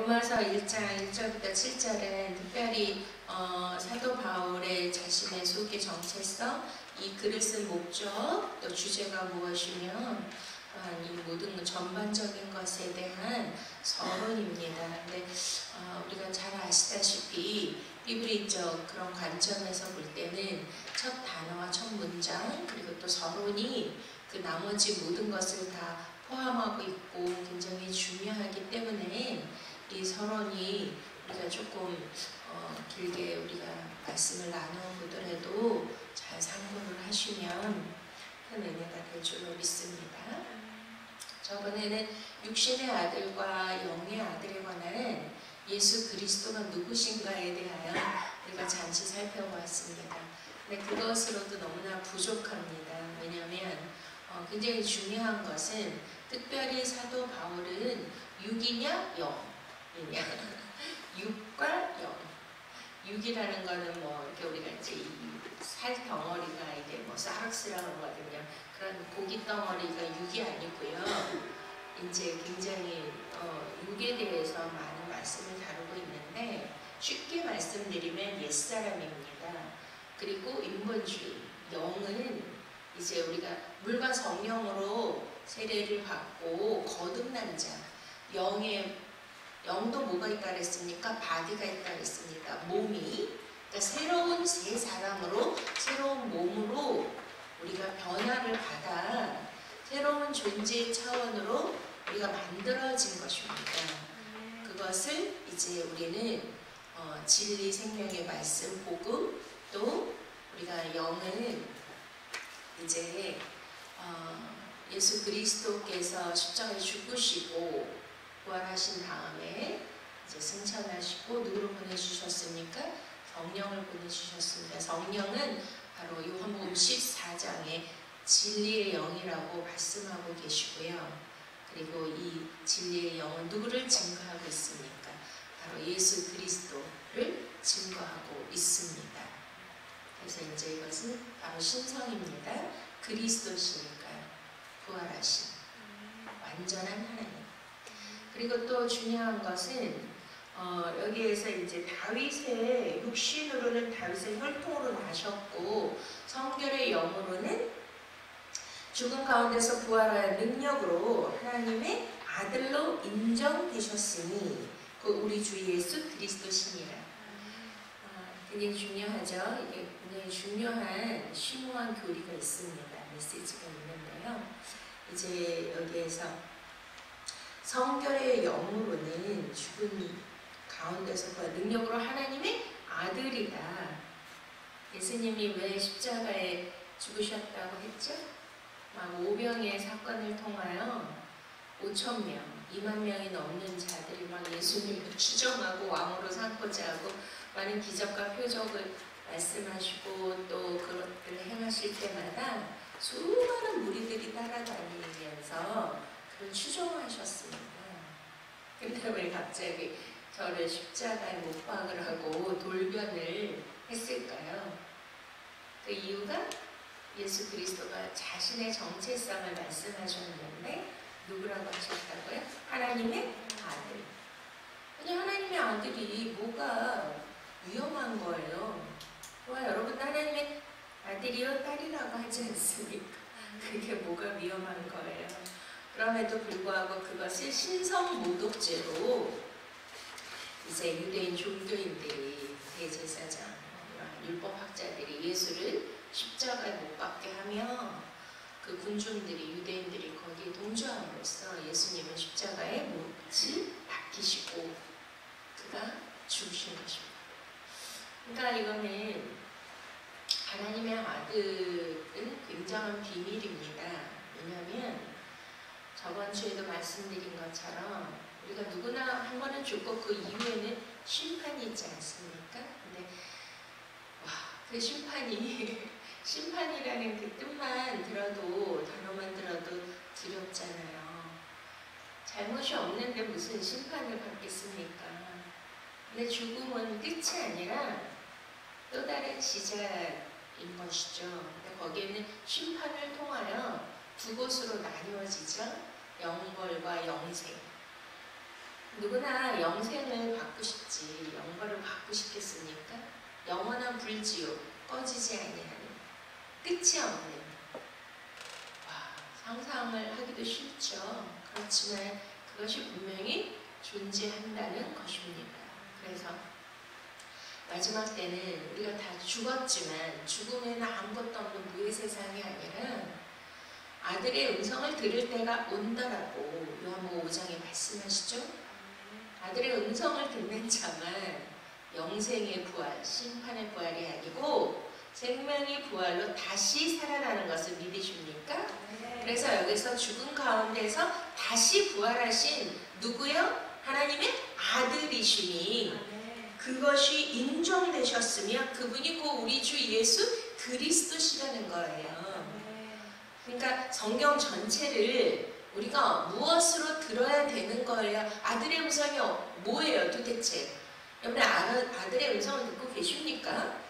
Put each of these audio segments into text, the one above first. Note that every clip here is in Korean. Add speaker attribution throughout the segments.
Speaker 1: 로마서 1장 1절부터 7절은 특별히 사도 바울의 자신의 속의 정체성, 이 글을 쓴 목적, 또 주제가 무엇이며 이 모든 전반적인 것에 대한 서론입니다. 근데 우리가 잘 아시다시피 히브리적 그런 관점에서 볼 때는 첫 단어와 첫 문장 그리고 또 서론이 그 나머지 모든 것을 다 포함하고 있고 굉장히 중요하기 때문에 이 서론이 우리가 조금 길게 우리가 말씀을 나눠보더라도 잘 참고를 하시면 큰 은혜가 될 줄로 믿습니다. 저번에는 육신의 아들과 영의 아들에 관한 예수 그리스도가 누구신가에 대하여 우리가 잠시 살펴보았습니다. 근데 그것으로도 너무나 부족합니다. 왜냐하면 굉장히 중요한 것은 특별히 사도 바울은 육이냐 영이냐 육과 영. 육이라는 거는 뭐 이렇게 우리가 이제 이 살 덩어리가 이게 뭐 사락스라고 하거든요. 그런 고기 덩어리가 육이 아니고요. 이제 굉장히 육에 대해서 많은 말씀을 다루고 있는데 쉽게 말씀드리면 옛사람입니다. 그리고 인본주의, 영은 이제 우리가 물과 성령으로 세례를 받고 거듭난 자, 영도 뭐가 있다 그랬습니까? 바디가 있다 그랬습니다. 몸이. 그러니까 새로운 새 사람으로, 새로운 몸으로 우리가 변화를 받아 새로운 존재 차원으로 우리가 만들어진 것입니다. 그것을 이제 우리는 진리 생명의 말씀, 복음, 또 우리가 영은 이제 예수 그리스도께서 십자가에 죽으시고 부활하신 다음에 이제 승천하시고 누구를 보내주셨습니까? 성령을 보내주셨습니다. 성령은 바로 요한복음 14장에 진리의 영이라고 말씀하고 계시고요. 그리고 이 진리의 영은 누구를 증거하고 있습니까? 바로 예수 그리스도를 증거하고 있습니다. 그래서 이제 이것은 바로 신성입니다. 그리스도시니까요. 부활하신 완전한 하나님. 그리고 또 중요한 것은 여기에서 이제 다윗의 육신으로는 다윗의 혈통으로 나셨고 성결의 영으로는 죽음 가운데서 부활한 능력으로 하나님의 아들로 인정되셨으니 그 우리 주 예수 그리스도시니라. 굉장히 중요하죠. 이게 굉장히 중요한 심오한 교리가 있습니다. 메시지가 있는데요. 이제 여기에서 성결의 영으로는 죽은 가운데서 그 능력으로 하나님의 아들이다. 예수님이 왜 십자가에 죽으셨다고 했죠? 막 오병의 사건을 통하여 5,000명, 2만 명이 넘는 자들이 막 예수님을 추종하고 왕으로 삼고자 하고 많은 기적과 표적을 말씀하시고 또 그것들을 행하실 때마다 수많은 무리들이 따라다니면서 그를 추종하셨습니다. 근데 왜 갑자기 저를 십자가에 못 박으라고 돌변을 했을까요? 그 이유가 예수 그리스도가 자신의 정체성을 말씀하셨는데 누구라고 하셨다고요? 하나님의 아들. 그냥 하나님의 아들이 뭐가 위험한 거예요. 여러분 하나님의 아들이요 딸이라고 하지 않습니까? 그게 뭐가 위험한 거예요. 그럼에도 불구하고 그것을 신성모독죄로 이제 유대인 종교인들이 대제사장, 율법학자들이 예수를 십자가에 못 박게 하며 그 군중들이 유대인들이 거기에 동조함으로써 예수님은 십자가에 못을 박히시고 그가 죽으신 것입니다. 그러니까 이거는 하나님의 아들은 굉장한 비밀입니다. 왜냐하면 저번 주에도 말씀드린 것처럼 우리가 누구나 한 번은 죽고 그 이후에는 심판이 있지 않습니까? 근데 그 심판이라는 그 뜻만 들어도 단어만 들어도 두렵잖아요. 잘못이 없는데 무슨 심판을 받겠습니까? 근데 죽음은 끝이 아니라 또 다른 시작인 것이죠. 근데 거기에는 심판을 통하여 두 곳으로 나뉘어지죠. 영벌과 영생. 누구나 영생을 받고 싶지 영벌을 받고 싶겠습니까? 영원한 불지옥 꺼지지 아니하는 끝이 없는 상상을 하기도 쉽죠. 그렇지만 그것이 분명히 존재한다는 것입니다. 그래서 마지막 때는 우리가 다 죽었지만 죽음에는 아무것도 없는 무의 세상이 아니라 아들의 음성을 들을 때가 온다라고 요한복음 5장에 말씀하시죠. 아들의 음성을 듣는 자만 영생의 부활, 심판의 부활이 아니고 생명의 부활로 다시 살아나는 것을 믿으십니까? 그래서 여기서 죽은 가운데서 다시 부활하신 누구요? 하나님의 아들이시니 그것이 인정되셨으며 그분이 곧 우리 주 예수 그리스도시라는 거예요. 그러니까 성경 전체를 우리가 무엇으로 들어야 되는 거예요? 아들의 음성이 뭐예요 도대체? 여러분 아들의 음성을 듣고 계십니까?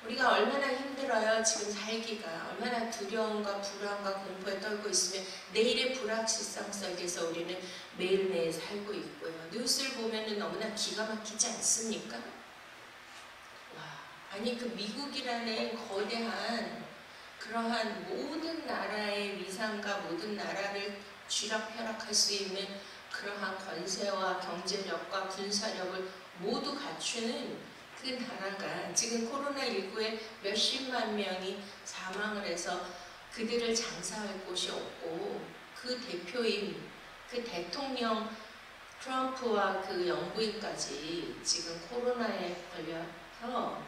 Speaker 1: 우리가 얼마나 힘들어요 지금 살기가. 얼마나 두려움과 불안과 공포에 떨고 있으면 내일의 불확실성 속에서 우리는 매일매일 살고 있고요. 뉴스를 보면 너무나 기가 막히지 않습니까? 아니 그 미국이라는 거대한 그러한 모든 나라의 위상과 모든 나라를 쥐락펴락할 수 있는 그러한 권세와 경제력과 군사력을 모두 갖추는 그 나라가 지금 코로나19에 몇십만 명이 사망을 해서 그들을 장사할 곳이 없고 그 대표인 그 대통령 트럼프와 그 영부인까지 지금 코로나에 걸려서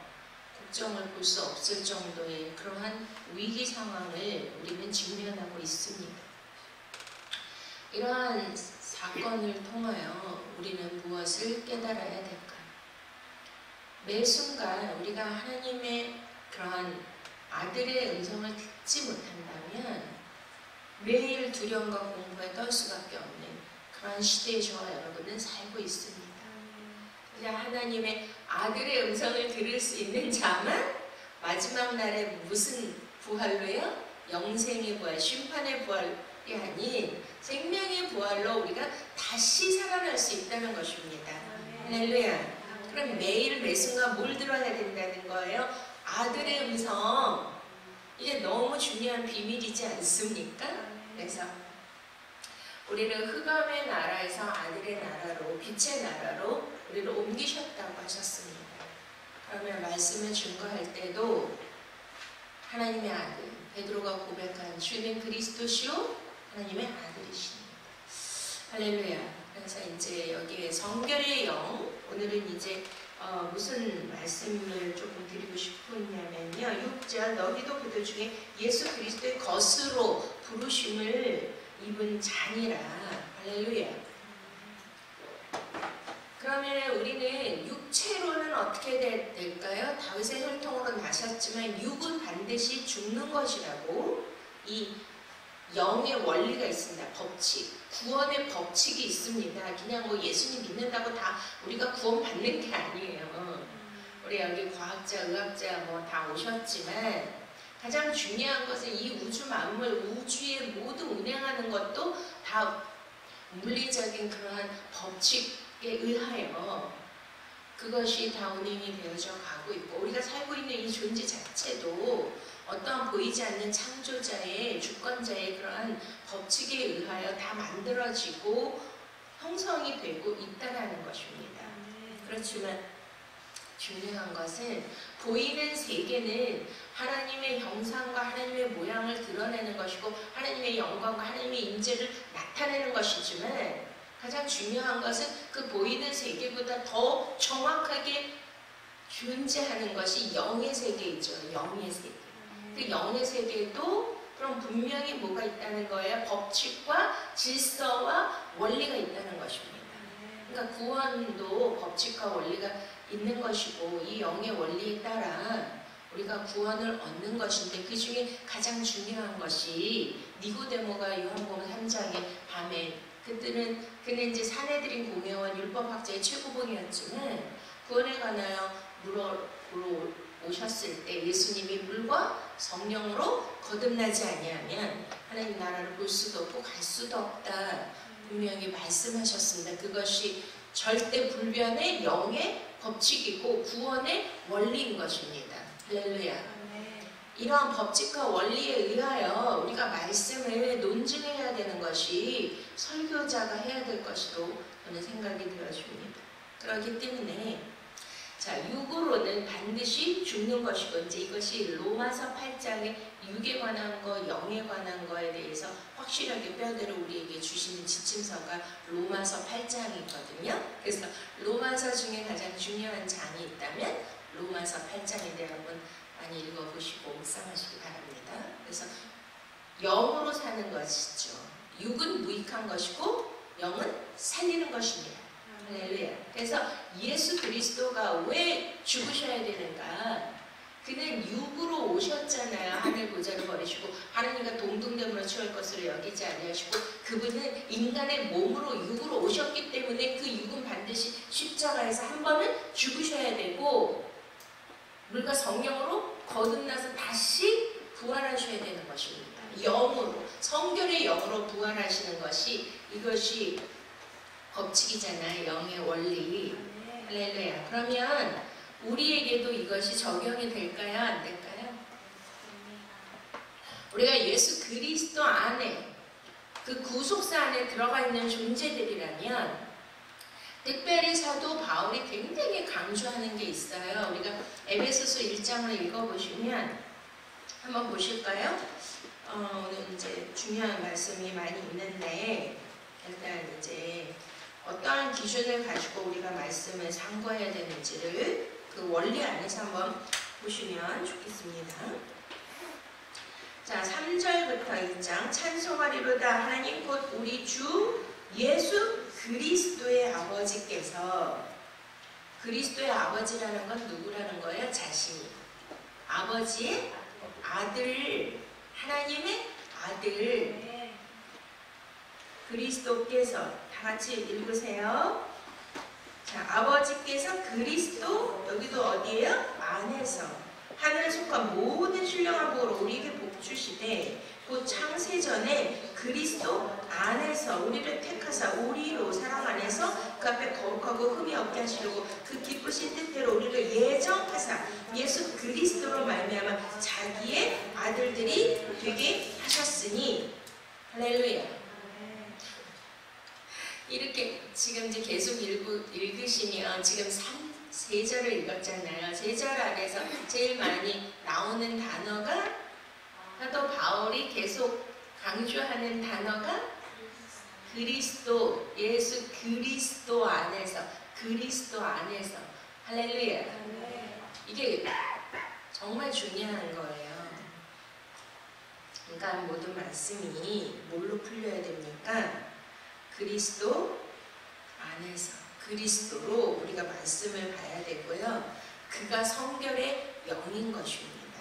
Speaker 1: 걱정을 볼 수 없을 정도의 그러한 위기 상황을 우리는 직면하고 있습니다. 이러한 사건을 통하여 우리는 무엇을 깨달아야 될까요? 매 순간 우리가 하나님의 그러한 아들의 음성을 듣지 못한다면 매일 두려움과 공포에 떨 수밖에 없는 그러한 시대에 저와 여러분은 살고 있습니다. 하나님의 아들의 음성을 들을 수 있는 자만 마지막 날에 무슨 부활로요? 영생의 부활, 심판의 부활이 아닌 생명의 부활로 우리가 다시 살아날 수 있다는 것입니다. 할렐루야. 그럼 매일 매 순간 뭘 들어야 된다는 거예요? 아들의 음성. 이게 너무 중요한 비밀이지 않습니까? 그래서 우리를 흑암의 나라에서 아들의 나라로, 빛의 나라로 우리를 옮기셨다고 하셨습니다. 그러면 말씀을 증거할 때도 하나님의 아들, 베드로가 고백한 주는 그리스도시요 하나님의 아들이십니다. 할렐루야. 그래서 이제 여기에 성결의 영, 오늘은 이제 무슨 말씀을 조금 드리고 싶으냐면요. 6절 너희도 그들 중에 예수 그리스도의 것으로 부르심을 입은 자니라. 할렐루야. 그러면 우리는 육체로는 어떻게 될까요? 다윗의 혈통으로 나셨지만 육은 반드시 죽는 것이라고 이 영의 원리가 있습니다. 법칙. 구원의 법칙이 있습니다. 그냥 뭐 예수님 믿는다고 다 우리가 구원받는 게 아니에요. 우리 여기 과학자, 의학자 뭐 다 오셨지만 가장 중요한 것은 이 우주 만물, 우주의 모든 운행하는 것도 다 물리적인 그러한 법칙에 의하여 그것이 다 운행이 되어져 가고 있고 우리가 살고 있는 이 존재 자체도 어떠한 보이지 않는 창조자의 주권자의 그러한 법칙에 의하여 다 만들어지고 형성이 되고 있다는 것입니다. 그렇지만 중요한 것은 보이는 세계는 하나님의 형상과 하나님의 모양을 드러내는 것이고 하나님의 영광과 하나님의 임재를 나타내는 것이지만 가장 중요한 것은 그 보이는 세계보다 더 정확하게 존재하는 것이 영의 세계이죠. 영의 세계. 그 영의 세계에도 그럼 분명히 뭐가 있다는 거예요? 법칙과 질서와 원리가 있다는 것입니다. 그러니까 구원도 법칙과 원리가 있는 것이고 이 영의 원리에 따라 우리가 구원을 얻는 것인데 그 중에 가장 중요한 것이 니고데모가 요한복음 3장에 밤에 그는 이제 사내들인 공회원 율법학자의 최고봉이었지만 구원에 관하여 물어보러 오셨을 때 예수님이 물과 성령으로 거듭나지 아니하면 하나님 나라를 볼 수도 없고 갈 수도 없다. 분명히 말씀하셨습니다. 그것이 절대 불변의 영의 법칙이고 구원의 원리인 것입니다. 할렐루야. 이러한 법칙과 원리에 의하여 우리가 말씀을 논증해야 되는 것이 설교자가 해야 될 것으로 저는 생각이 되어집니다. 그렇기 때문에 자, 육으로는 반드시 죽는 것이고 이제 이것이 로마서 8장의 육에 관한 거, 영에 관한 거에 대해서 확실하게 뼈대로 우리에게 주시는 지침서가 로마서 8장이거든요. 그래서 로마서 중에 가장 중요한 장이 있다면 로마서 8장인데 여러분 많이 읽어보시고 묵상하시기 바랍니다. 그래서 영으로 사는 것이죠. 육은 무익한 것이고 영은 살리는 것입니다. 할렐루야. 그래서 예수 그리스도가 왜 죽으셔야 되는가? 그는 육으로 오셨잖아요. 하늘 보좌를 버리시고 하나님과 동등됨으로 취할 것으로 여기지 아니하시고 그분은 인간의 몸으로 육으로 오셨기 때문에 그 육은 반드시 십자가에서 한 번은 죽으셔야 되고 물과 성령으로 거듭나서 다시 부활하셔야 되는 것입니다. 영으로, 성결의 영으로 부활하시는 것이 이것이 법칙이잖아요. 영의 원리. 할렐루야. 그러면 우리에게도 이것이 적용이 될까요? 안 될까요? 우리가 예수 그리스도 안에 그 구속사 안에 들어가 있는 존재들이라면 특별히 사도 바울이 굉장히 강조하는 게 있어요. 우리가 에베소서 1장을 읽어보시면 한번 보실까요? 오늘 이제 중요한 말씀이 많이 있는데 일단 이제 어떠한 기준을 가지고 우리가 말씀을 상고해야 되는지를 그 원리 안에서 한번 보시면 좋겠습니다. 자, 3절부터 2장 찬송하리로다 하나님 곧 우리 주 예수 그리스도의 아버지께서 그리스도의 아버지라는 건 누구라는 거예요? 자신이 아버지의 아들 하나님의 아들 그리스도께서 다 같이 읽으세요. 자, 아버지께서 그리스도 여기도 어디예요? 안에서 하늘에 속한 모든 신령한 복으로 우리에게 복 주시되 곧 창세 전에 그리스도 안에서 우리를 택하사 우리로 사랑 안에서 그 앞에 거룩하고 흠이 없게 하시려고 그 기쁘신 뜻대로 우리를 예정하사 예수 그리스도로 말미암아 자기의 아들들이 되게 하셨으니 할렐루야. 이렇게 지금 이제 계속 읽으시면 지금 3절을 읽었잖아요. 3절 안에서 제일 많이 나오는 단어가 사도 바울이 계속 강조하는 단어가 그리스도, 예수 그리스도 안에서 할렐루야. 이게 정말 중요한 거예요. 그러니까 모든 말씀이 뭘로 풀려야 됩니까? 그리스도 안에서 그리스도로 우리가 말씀을 봐야 되고요. 그가 성결의 영인 것입니다.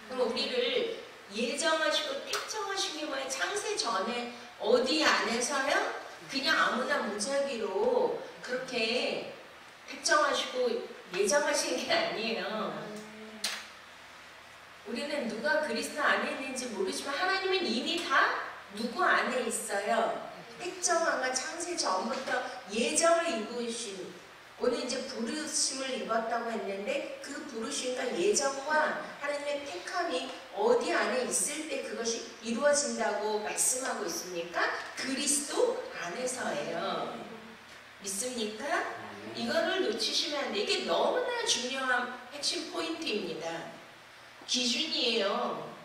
Speaker 1: 그럼 우리를 예정하시고 택정하신 게 뭐예요? 창세 전에 어디 안에서요? 그냥 아무나 무작위로 그렇게 택정하시고 예정하신 게 아니에요. 우리는 누가 그리스도 안에 있는지 모르지만 하나님은 이미 다 누구 안에 있어요. 택정한 건 창세 전부터 예정을 입으신 오늘 이제 부르심을 입었다고 했는데 그 부르심과 예정과 하나님의 택함이 어디 안에 있을 때 그것이 이루어진다고 말씀하고 있습니까? 그리스도 안에서예요. 믿습니까? 이거를 놓치시면 안 돼. 이게 너무나 중요한 핵심 포인트입니다. 기준이에요.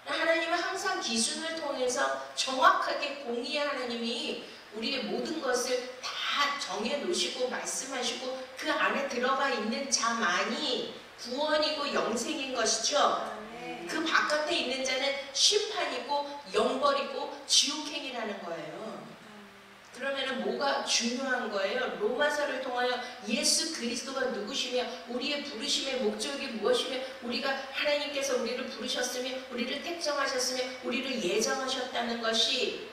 Speaker 1: 하나님은 항상 기준을 통해서 정확하게 공의의 하나님이 우리의 모든 것을 다 정해놓으시고 말씀하시고 그 안에 들어가 있는 자만이 구원이고 영생인 것이죠. 그 바깥에 있는 자는 심판이고 영벌이고 지옥행이라는 거예요. 그러면 뭐가 중요한 거예요? 로마서를 통하여 예수 그리스도가 누구시며 우리의 부르심의 목적이 무엇이며 우리가 하나님께서 우리를 부르셨으며 우리를 택정하셨으며 우리를 예정하셨다는 것이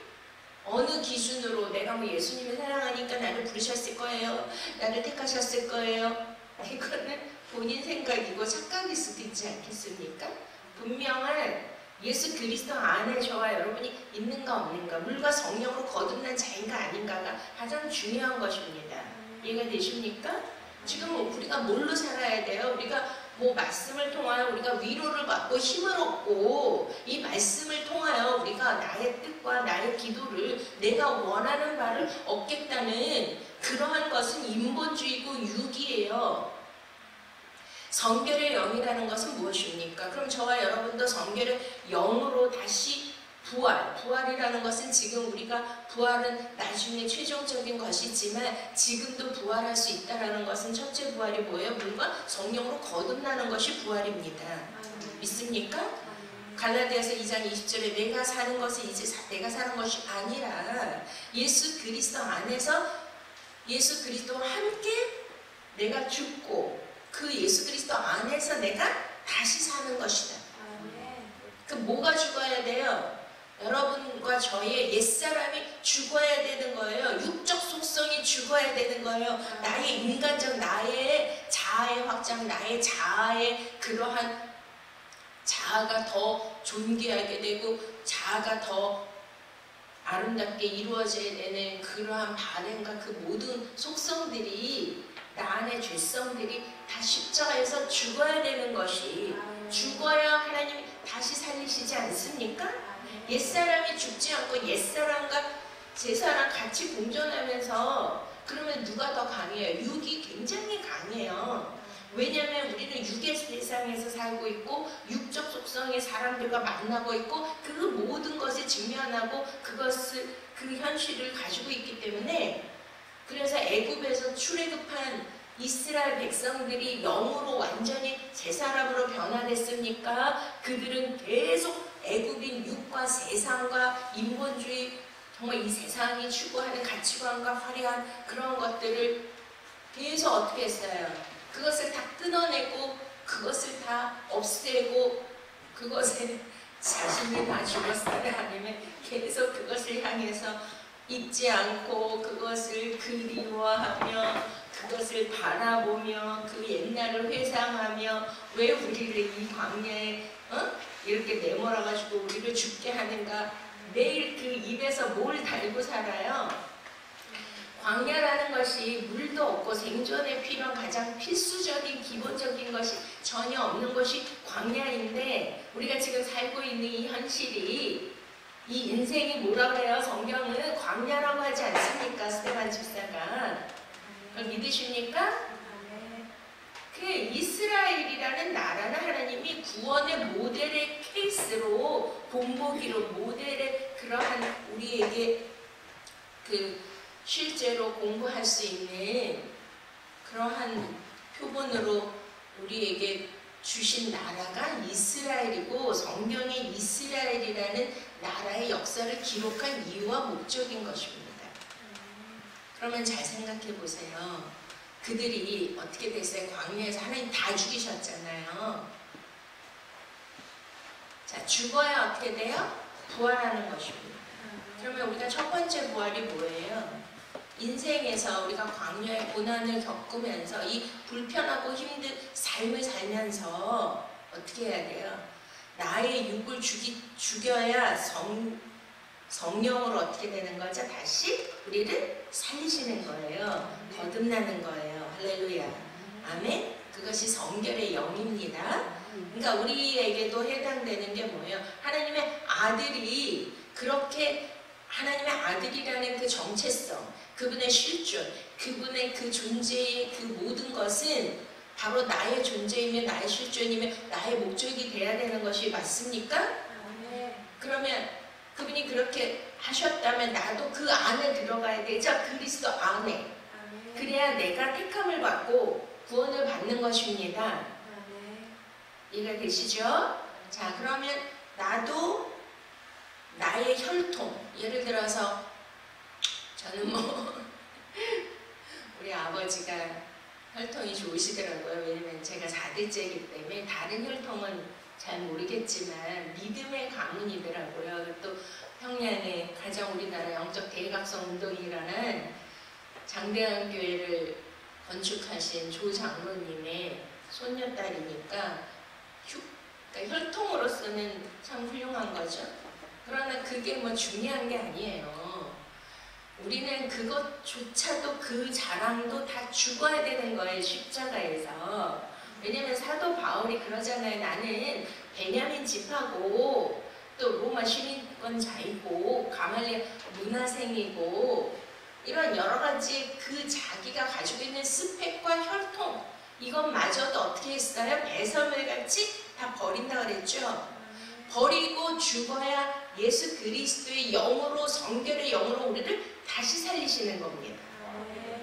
Speaker 1: 어느 기준으로 내가 뭐 예수님을 사랑하니까 나를 부르셨을 거예요. 나를 택하셨을 거예요. 이거는 본인 생각이고 착각일 수도 있지 않겠습니까? 분명한 예수 그리스도 안에 저와 여러분이 있는가 없는가, 물과 성령으로 거듭난 자인가 아닌가가 가장 중요한 것입니다. 이해가 되십니까? 지금 우리가 뭘로 살아야 돼요? 우리가 뭐 말씀을 통하여 우리가 위로를 받고 힘을 얻고, 이 말씀을 통하여 우리가 나의 뜻과 나의 기도를 내가 원하는 바를 얻겠다는 그러한 것은 인본주의고 육이에요. 성결의 영이라는 것은 무엇입니까? 그럼 저와 여러분도 성결의 영으로 다시 부활이라는 것은 지금 우리가 부활은 나중에 최종적인 것이지만 지금도 부활할 수 있다는 것은 첫째 부활이 뭐예요? 물과 성령으로 거듭나는 것이 부활입니다. 믿습니까? 갈라디아서 2장 20절에 내가 사는 것은 이제 내가 사는 것이 아니라 예수 그리스도 안에서 예수 그리스도와 함께 내가 죽고 그 예수 그리스도 안에서 내가 다시 사는 것이다. 그 뭐가 죽어야 돼요? 여러분과 저의 옛사람이 죽어야 되는 거예요. 육적 속성이 죽어야 되는 거예요. 나의 인간적, 나의 자아의 확장, 나의 자아의 그러한 자아가 더 존귀하게 되고 자아가 더 아름답게 이루어져야 되는 그러한 바램과 그 모든 속성들이, 나 안의 죄성들이 다 십자가에서 죽어야 되는 것이, 죽어야 하나님이 다시 살리시지 않습니까? 옛사람이 죽지 않고 옛사람과 제사랑 같이 공존하면서, 그러면 누가 더 강해요? 육이 굉장히 강해요. 왜냐하면 우리는 육의 세상에서 살고 있고 육적 속성의 사람들과 만나고 있고 그 모든 것을 직면하고 그것을, 그 현실을 가지고 있기 때문에, 그래서 애굽에서 출애굽한 이스라엘 백성들이 영으로 완전히 새 사람으로 변화됐습니까? 그들은 계속 애굽인 육과 세상과 인본주의, 정말 이 세상이 추구하는 가치관과 화려한 그런 것들을 계속 어떻게 했어요? 그것을 다 끊어내고 그것을 다 없애고 그것에 자신이 다 죽었어요. 아니면 계속 그것을 향해서 잊지 않고 그것을 그리워하며 그것을 바라보며 그 옛날을 회상하며, 왜 우리를 이 광야에 이렇게 내몰아가지고 우리를 죽게 하는가? 매일 그 입에서 뭘 달고 살아요? 광야라는 것이 물도 없고 생존에 필요한 가장 필수적인 기본적인 것이 전혀 없는 것이 광야인데, 우리가 지금 살고 있는 이 현실이, 이 인생이 뭐라고 해요? 성경은 광야라고 하지 않습니까? 스테반 집사가. 그걸 믿으십니까? 그 이스라엘이라는 나라는 하나님이 구원의 모델의 케이스로, 본보기로, 모델의 그러한 우리에게 그 실제로 공부할 수 있는 그러한 표본으로 우리에게 주신 나라가 이스라엘이고, 성경에 이스라엘이라는 나라의 역사를 기록한 이유와 목적인 것입니다. 그러면 잘 생각해 보세요. 그들이 어떻게 됐어요? 광야에서 하나님 다 죽이셨잖아요. 자, 죽어야 어떻게 돼요? 부활하는 것입니다. 그러면 우리가 첫 번째 부활이 뭐예요? 인생에서 우리가 광야의 고난을 겪으면서 이 불편하고 힘든 삶을 살면서 어떻게 해야 돼요? 나의 육을 죽여야 성령으로 어떻게 되는 거죠? 다시 우리를 살리시는 거예요. 거듭나는 거예요. 할렐루야. 아멘. 그것이 성결의 영입니다. 그러니까 우리에게도 해당되는 게 뭐예요? 하나님의 아들이 그렇게, 하나님의 아들이라는 그 정체성, 그분의 실존, 그분의 그 존재의 그 모든 것은 바로 나의 존재이며 나의 실존이며 나의 목적이 돼야 되는 것이 맞습니까? 그러면 그분이 그렇게 하셨다면 나도 그 안에 들어가야 되죠. 그리스도 안에. 그래야 내가 택함을 받고 구원을 받는 것입니다. 이해가 되시죠? 자, 그러면 나도 나의 혈통, 예를 들어서 저는 우리 아버지가 혈통이 좋으시더라고요. 왜냐면 제가 4대째이기 때문에 다른 혈통은 잘 모르겠지만 믿음의 가문이더라고요. 또 평양에 가장 우리나라 영적 대각성 운동이라는 장대한 교회를 건축하신 조 장로님의 손녀딸이니까 그러니까 혈통으로서는 참 훌륭한 거죠. 그러나 그게 뭐 중요한 게 아니에요. 우리는 그것조차도 그 자랑도 다 죽어야 되는 거예요. 십자가에서. 왜냐면 사도 바울이 그러잖아요. 나는 베냐민 집하고 또 로마 시민권자이고 가말리엘 문화생이고 이런 여러 가지 그 자기가 가지고 있는 스펙과 혈통 이것마저도 어떻게 했어요? 배설물같이 다 버린다 그랬죠. 버리고 죽어야 예수 그리스도의 영으로 성결의 영으로 우리를 다시 살리시는 겁니다.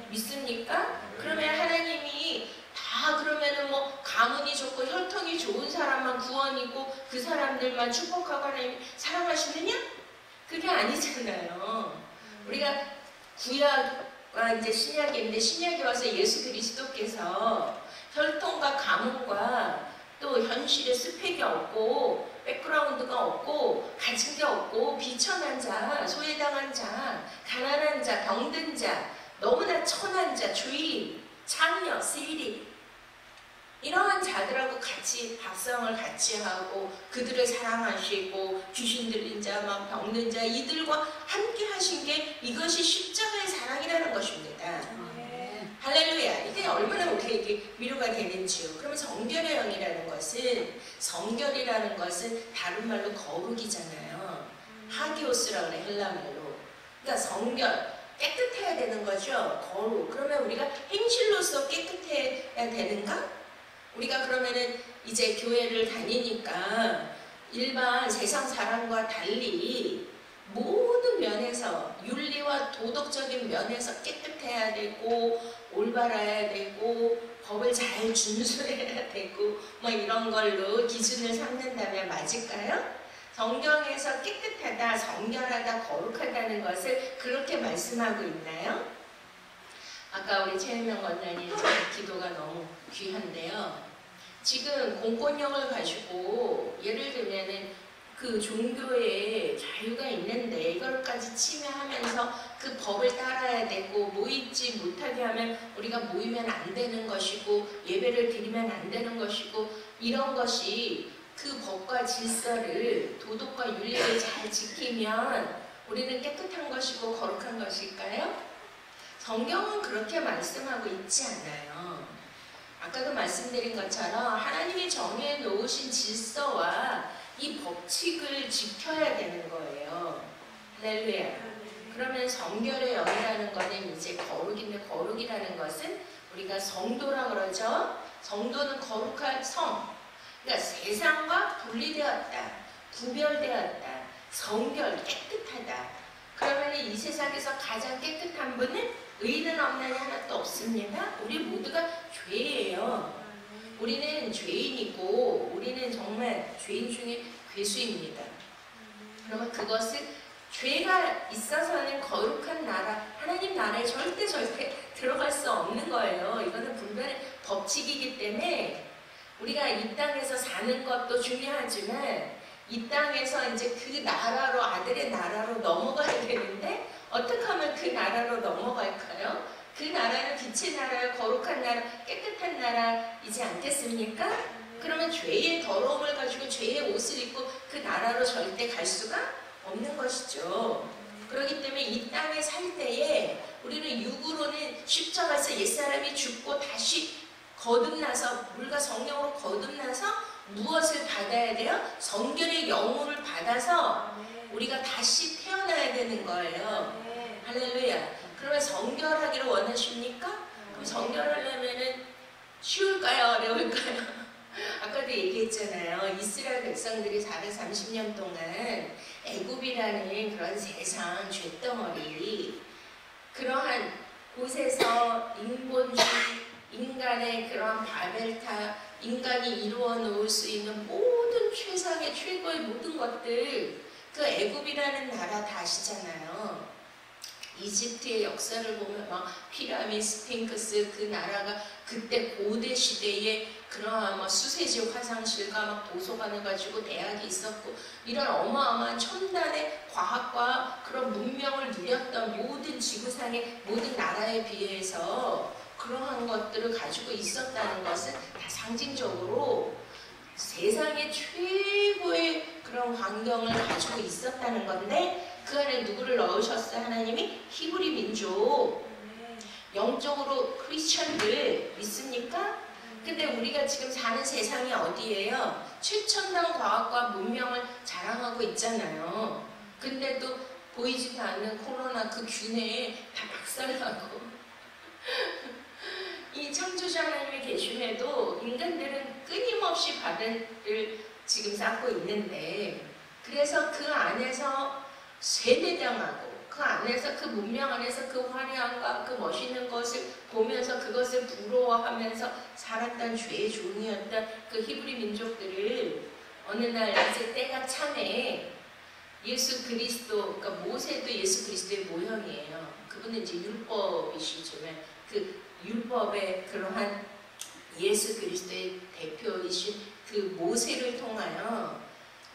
Speaker 1: 믿습니까? 그러면 하나님이 다 그러면은 뭐 가문이 좋고 혈통이 좋은 사람만 구원이고 그 사람들만 축복하고 하나님이 사랑하시느냐? 그게 아니잖아요. 우리가 구약과 이제 신약인데 신약에 와서 예수 그리스도께서 혈통과 가문과 또 현실의 스펙이 없고 백그라운드가 없고 가진 게 없고 비천한 자, 소외당한 자, 가난한 자, 병든 자, 너무나 천한 자, 주인, 창녀, 세리 이러한 자들하고 같이 밥상을 같이 하고 그들을 사랑하시고 귀신 들린 자, 막 병든 자 이들과 함께 하신 게 이것이 십자가의 사랑이라는 것입니다. 할렐루야. 이게 얼마나 우리에게 위로가 되는지요. 그러면 성결의 영이라는 것은 성결이라는 것은 다른 말로 거룩이잖아요. 하기오스라 그래 헬라말로. 그러니까 성결 깨끗해야 되는 거죠. 거룩. 그러면 우리가 행실로서 깨끗해야 되는가? 우리가 그러면은 이제 교회를 다니니까 일반 세상 사람과 달리 모든 면에서 윤리와 도덕적인 면에서 깨끗해야 되고 올바라야 되고 법을 잘 준수해야 되고 뭐 이런 걸로 기준을 삼는다면 맞을까요? 성경에서 깨끗하다, 성결하다, 거룩하다는 것을 그렇게 말씀하고 있나요? 아까 우리 최현명 원장님 기도가 너무 귀한데요. 지금 공권력을 가지고 예를 들면은 그 종교에 자유가 있는데 이걸까지 침해하면서 그 법을 따라야 되고 모이지 못하게 하면 우리가 모이면 안 되는 것이고 예배를 드리면 안 되는 것이고 이런 것이 그 법과 질서를 도덕과 윤리를 잘 지키면 우리는 깨끗한 것이고 거룩한 것일까요? 성경은 그렇게 말씀하고 있지 않아요. 아까도 말씀드린 것처럼 하나님이 정해 놓으신 질서와 이 법칙을 지켜야 되는 거예요. 할렐루야. 그러면 성결의 영이라는 것은 이제 거룩인데 거룩이라는 것은 우리가 성도라 그러죠. 성도는 거룩한 성. 그러니까 세상과 분리되었다. 구별되었다. 성결, 깨끗하다. 그러면 이 세상에서 가장 깨끗한 분은 의인은 없나니 하나도 없습니다. 우리 모두가 죄예요. 우리는 죄인이고 우리는 정말 죄인 중에 괴수입니다. 그러면 그것을 죄가 있어서는 거룩한 나라, 하나님 나라에 절대 들어갈 수 없는 거예요. 이거는 불변의 법칙이기 때문에 우리가 이 땅에서 사는 것도 중요하지만 이 땅에서 이제 그 나라로 아들의 나라로 넘어가야 되는데 어떻게 하면 그 나라로 넘어갈까요? 그 나라는 빛의 나라요, 거룩한 나라, 깨끗한 나라이지 않겠습니까? 그러면 죄의 더러움을 가지고 죄의 옷을 입고 그 나라로 절대 갈 수가 없는 것이죠. 그렇기 때문에 이 땅에 살 때에 우리는 육으로는 십자가에서 옛사람이 죽고 다시 거듭나서 물과 성령으로 거듭나서 무엇을 받아야 돼요? 성결의 영혼을 받아서 우리가 다시 태어나야 되는 거예요. 할렐루야. 그러면 성결하기를 원하십니까? 그럼 성결하려면은 쉬울까요? 어려울까요? 아까도 얘기했잖아요. 이스라엘 백성들이 430년 동안 애굽이라는 그런 세상 쇳덩어리 그러한 곳에서 인본주의 인간의 그런 바벨탑 인간이 이루어 놓을 수 있는 모든 최상의 최고의 모든 것들 그 애굽이라는 나라 다 아시잖아요. 이집트의 역사를 보면 막 피라미드, 스핑크스 그 나라가 그때 고대 시대에 그러한 뭐 수세지 화장실과 막 도서관을 가지고 대학이 있었고 이런 어마어마한 첨단의 과학과 그런 문명을 누렸던 모든 지구상의 모든 나라에 비해서 그러한 것들을 가지고 있었다는 것은 다 상징적으로 세상의 최고의 그런 환경을 가지고 있었다는 건데 그 안에 누구를 넣으셨어요? 하나님이 히브리 민족 영적으로 크리스천들 믿습니까? 근데 우리가 지금 사는 세상이 어디예요? 최첨단 과학과 문명을 자랑하고 있잖아요. 근데도 보이지도 않는 코로나 그 균에 다 박살나고 이 창조주 하나님이 계심에도 인간들은 끊임없이 바다를 지금 쌓고 있는데 그래서 그 안에서 세뇌당하고 그 안에서 그 문명 안에서 그 화려함과 그 멋있는 것을 보면서 그것을 부러워하면서 살았던 죄의 종이었던 그 히브리 민족들을 어느 날 이제 때가 차네 예수 그리스도, 그러니까 모세도 예수 그리스도의 모형이에요. 그분은 이제 율법이시지만 그 율법의 그러한 예수 그리스도의 대표이신 그 모세를 통하여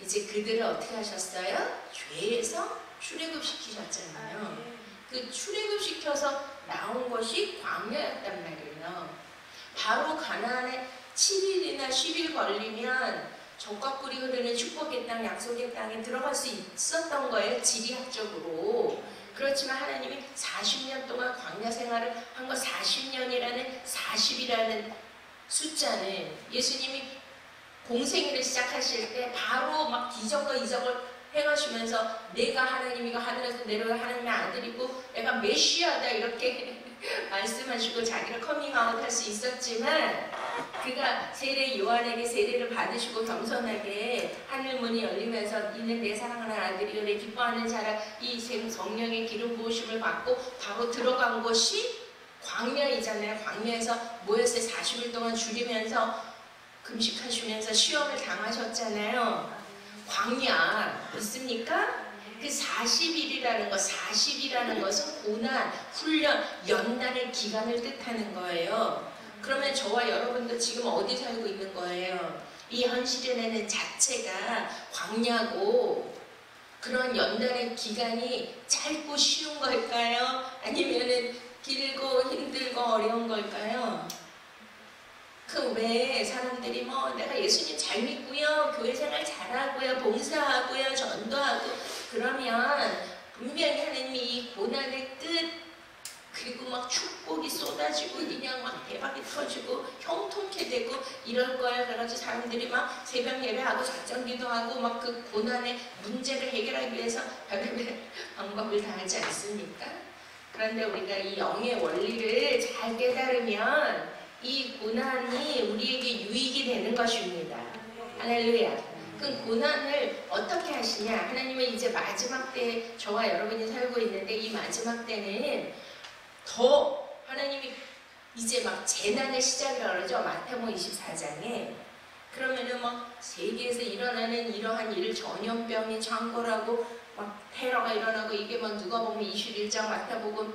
Speaker 1: 이제 그들을 어떻게 하셨어요? 죄에서 출애굽시키셨잖아요. 그 출애굽시켜서 나온 것이 광야였단 말이에요. 바로 가나안에 7일이나 10일 걸리면 젖과 꿀이 흐르는 축복의 땅, 약속의 땅에 들어갈 수 있었던 거예요. 지리학적으로. 그렇지만 하나님이 40년 동안 광야 생활을 한 거 40년이라는 40이라는 숫자는 예수님이 공생애를 시작하실 때 바로 막 기적과 이적을 행하시면서 내가 하나님이가 하늘에서 내려온 하나님의 아들이고 내가 메시아다 이렇게 말씀하시고 자기를 커밍아웃 할 수 있었지만 그가 세례 요한에게 세례를 받으시고 겸손하게 하늘문이 열리면서 이는 내 사랑하는 아들이요 내 기뻐하는 자라 이 성령의 기름 부으심을 받고 바로 들어간 것이 광야이잖아요. 광야에서 모였을 40일 동안 줄이면서 금식하시면서 시험을 당하셨잖아요. 광야 있습니까? 그 40일이라는 것, 40이라는 것은 고난, 훈련, 연단의 기간을 뜻하는 거예요. 그러면 저와 여러분도 지금 어디 살고 있는 거예요? 이 현실에는 자체가 광야고 그런 연단의 기간이 짧고 쉬운 걸까요? 아니면은 길고 힘들고 어려운 걸까요? 그 외에 사람들이 뭐 내가 예수님 잘 믿고요, 교회 생활 잘하고요, 봉사하고요, 전도하고 그러면 분명히 하나님이 이 고난의 끝 그리고 막 축복이 쏟아지고 그냥 막 대박이 터지고 형통케 되고 이럴 거야. 그래가지고 사람들이 막 새벽 예배하고 작정 기도하고 막 그 고난의 문제를 해결하기 위해서 별의별 방법을 다 하지 않습니까? 그런데 우리가 이 영의 원리를 잘 깨달으면 이 고난이 우리에게 유익이 되는 것입니다. 할렐루야. 그 고난을 어떻게 하시냐? 하나님은 이제 마지막 때 저와 여러분이 살고 있는데 이 마지막 때는 더 하나님이 이제 막 재난의 시작이라고 그러죠. 마태복음 24장에. 그러면은 막 세계에서 일어나는 이러한 일, 전염병이 창궐하고 막 테러가 일어나고 이게 막 누가 보면 21장 마태복음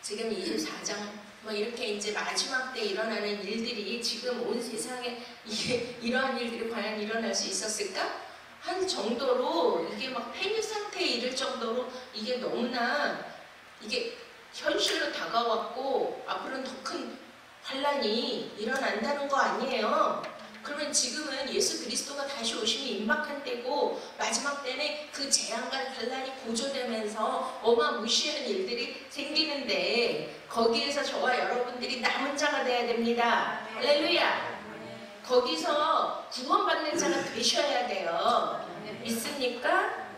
Speaker 1: 지금 24장 뭐 이렇게 이제 마지막 때 일어나는 일들이 지금 온 세상에 이러한 일들이 과연 일어날 수 있었을까? 한 정도로 이게 막 패닉 상태에 이를 정도로 이게 너무나 이게 현실로 다가왔고 앞으로는 더 큰 환란이 일어난다는 거 아니에요. 그러면 지금은 예수 그리스도가 다시 오심이 임박한 때고 마지막 때는 그 재앙과 환란이 고조되면서 어마무시한 일들이 생기는데 거기에서 저와 여러분들이 남은 자가 돼야 됩니다. 할렐루야. 거기서 구원받는 자가 되셔야 돼요. 믿습니까?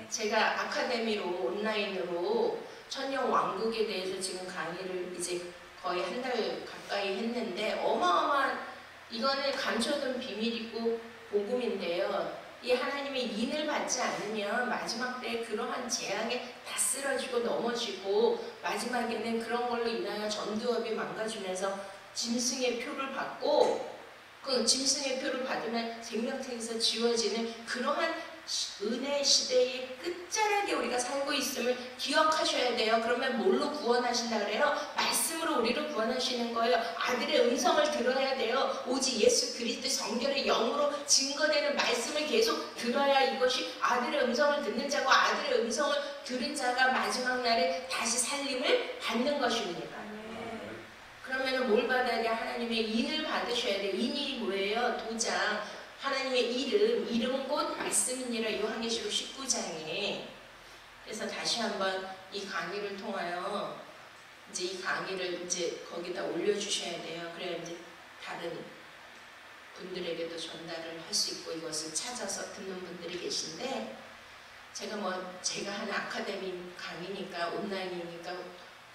Speaker 1: 제가 아카데미로 온라인으로 천년 왕국에 대해서 지금 강의를 이제 거의 한 달 가까이 했는데 어마어마한 이거는 감춰둔 비밀이고 복음인데요. 이 하나님의 인을 받지 않으면 마지막 때 그러한 재앙에 다 쓰러지고 넘어지고 마지막에는 그런 걸로 인하여 전두엽이 망가지면서 짐승의 표를 받고 그 짐승의 표를 받으면 생명책에서 지워지는 그러한 은혜 시대의 끝자락에 우리가 살고 있음을 기억하셔야 돼요. 그러면 뭘로 구원하신다 그래요? 말씀으로 우리를 구원하시는 거예요. 아들의 음성을 들어야 돼요. 오직 예수 그리스도 성결의 영으로 증거되는 말씀을 계속 들어야 이것이 아들의 음성을 듣는 자고 아들의 음성을 들은 자가 마지막 날에 다시 살림을 받는 것입니다. 그러면 뭘 받아야 돼? 하나님의 인을 받으셔야 돼. 인이 뭐예요? 도장. 하나님의 이름 곧 말씀이니라 요한계시록 19장에. 그래서 다시 한번 이 강의를 통하여 이제 이 강의를 이제 거기다 올려주셔야 돼요. 그래야 이제 다른 분들에게도 전달을 할 수 있고 이것을 찾아서 듣는 분들이 계신데, 제가 하는 아카데미 강의니까 온라인이니까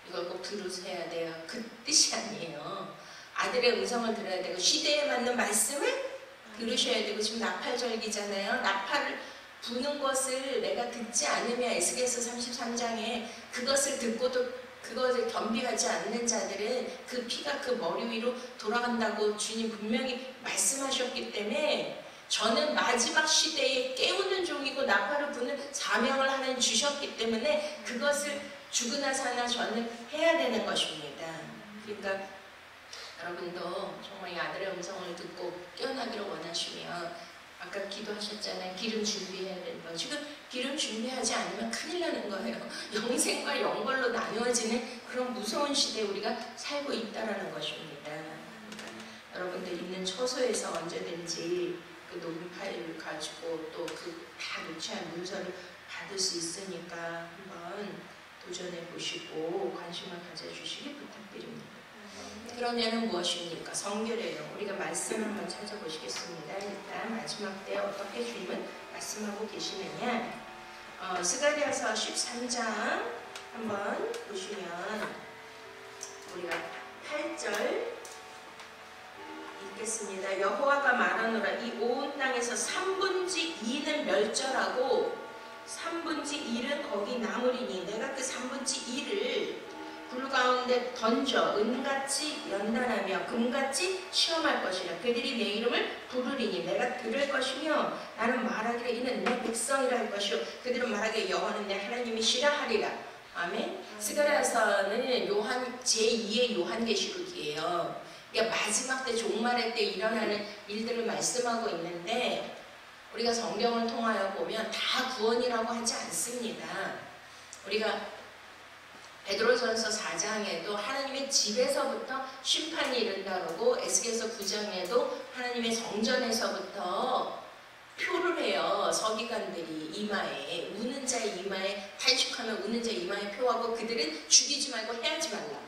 Speaker 1: 이걸 꼭 들으셔야 돼요. 그 뜻이 아니에요. 아들의 음성을 들어야 되고 시대에 맞는 말씀을 들으셔야 되고, 지금 나팔절기잖아요. 나팔을 부는 것을 내가 듣지 않으면 에스겔서 33장에 그것을 듣고도 그것을 겸비하지 않는 자들은 그 피가 그 머리 위로 돌아간다고 주님 분명히 말씀하셨기 때문에, 저는 마지막 시대에 깨우는 종이고 나팔을 부는 사명을 하나님 주셨기 때문에 그것을 죽으나 사나 저는 해야 되는 것입니다. 그러니까 여러분도 정말 이 아들의 음성을 듣고 깨어나기를 원하시면, 아까 기도하셨잖아요. 기름 준비해야 되는 거. 지금 기름 준비하지 않으면 큰일 나는 거예요. 영생과 영벌로 나누어지는 그런 무서운 시대에 우리가 살고 있다는 것입니다. 그러니까 여러분들 있는 처소에서 언제든지 그 녹음 파일을 가지고 또 그 다 녹취한 문서를 받을 수 있으니까 한번 도전해 보시고 관심을 가져주시기 부탁드립니다. 그러면은 무엇입니까? 성결해요. 우리가 말씀을 한번 찾아보시겠습니다. 일단 마지막 때 어떻게 주님은 말씀하고 계시느냐, 스가랴서 13장 한번 보시면 우리가 8절 읽겠습니다. 여호와가 말하노라. 이 온 땅에서 3분의 2는 멸절하고 3분의 1은 거기 남으리니 내가 그 3분의 1을 불 가운데 던져 은같이 연단하며 금같이 시험할 것이라. 그들이 내 이름을 부르리니 내가 들을 것이며 나는 말하기를 이는 내 백성이라 할 것이요 그들은 말하기를 여호와는 내 하나님이시라 하리라. 아멘. 스가랴서는 제2의 요한계시록이에요. 그러니까 마지막 때 종말의 때 일어나는 일들을 말씀하고 있는데, 우리가 성경을 통하여 보면 다 구원이라고 하지 않습니다. 우리가 베드로전서 4장에도 하나님의 집에서부터 심판이 이른다고, 에스겔서 9장에도 하나님의 성전에서부터 표를 해요. 서기관들이 이마에, 우는 자의 이마에, 탄식하며 우는 자의 이마에 표하고 그들은 죽이지 말고 해하지 말라.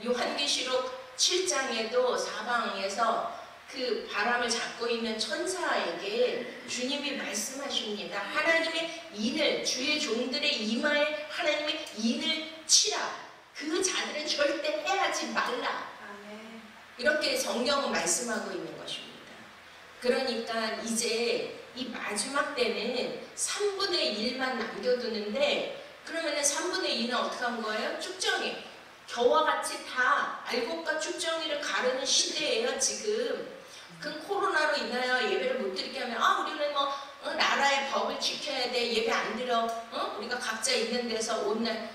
Speaker 1: 요한계시록 7장에도 사방에서 그 바람을 잡고 있는 천사에게 주님이 말씀하십니다. 하나님의 인을, 주의 종들의 이마에 하나님의 인을 치라. 그 자들은 절대 해하지 말라. 이렇게 성경은 말씀하고 있는 것입니다. 그러니까 이제 이 마지막 때는 3분의 1만 남겨두는데, 그러면 3분의 2는 어떻게 한 거예요? 축정이. 겨와 같이 다 알곡과 축정이를 가르는 시대예요 지금. 그 코로나로 인하여 예배를 못 드리게 하면 우리는 나라의 법을 지켜야 돼, 예배 안 드려, 우리가 각자 있는 데서 온날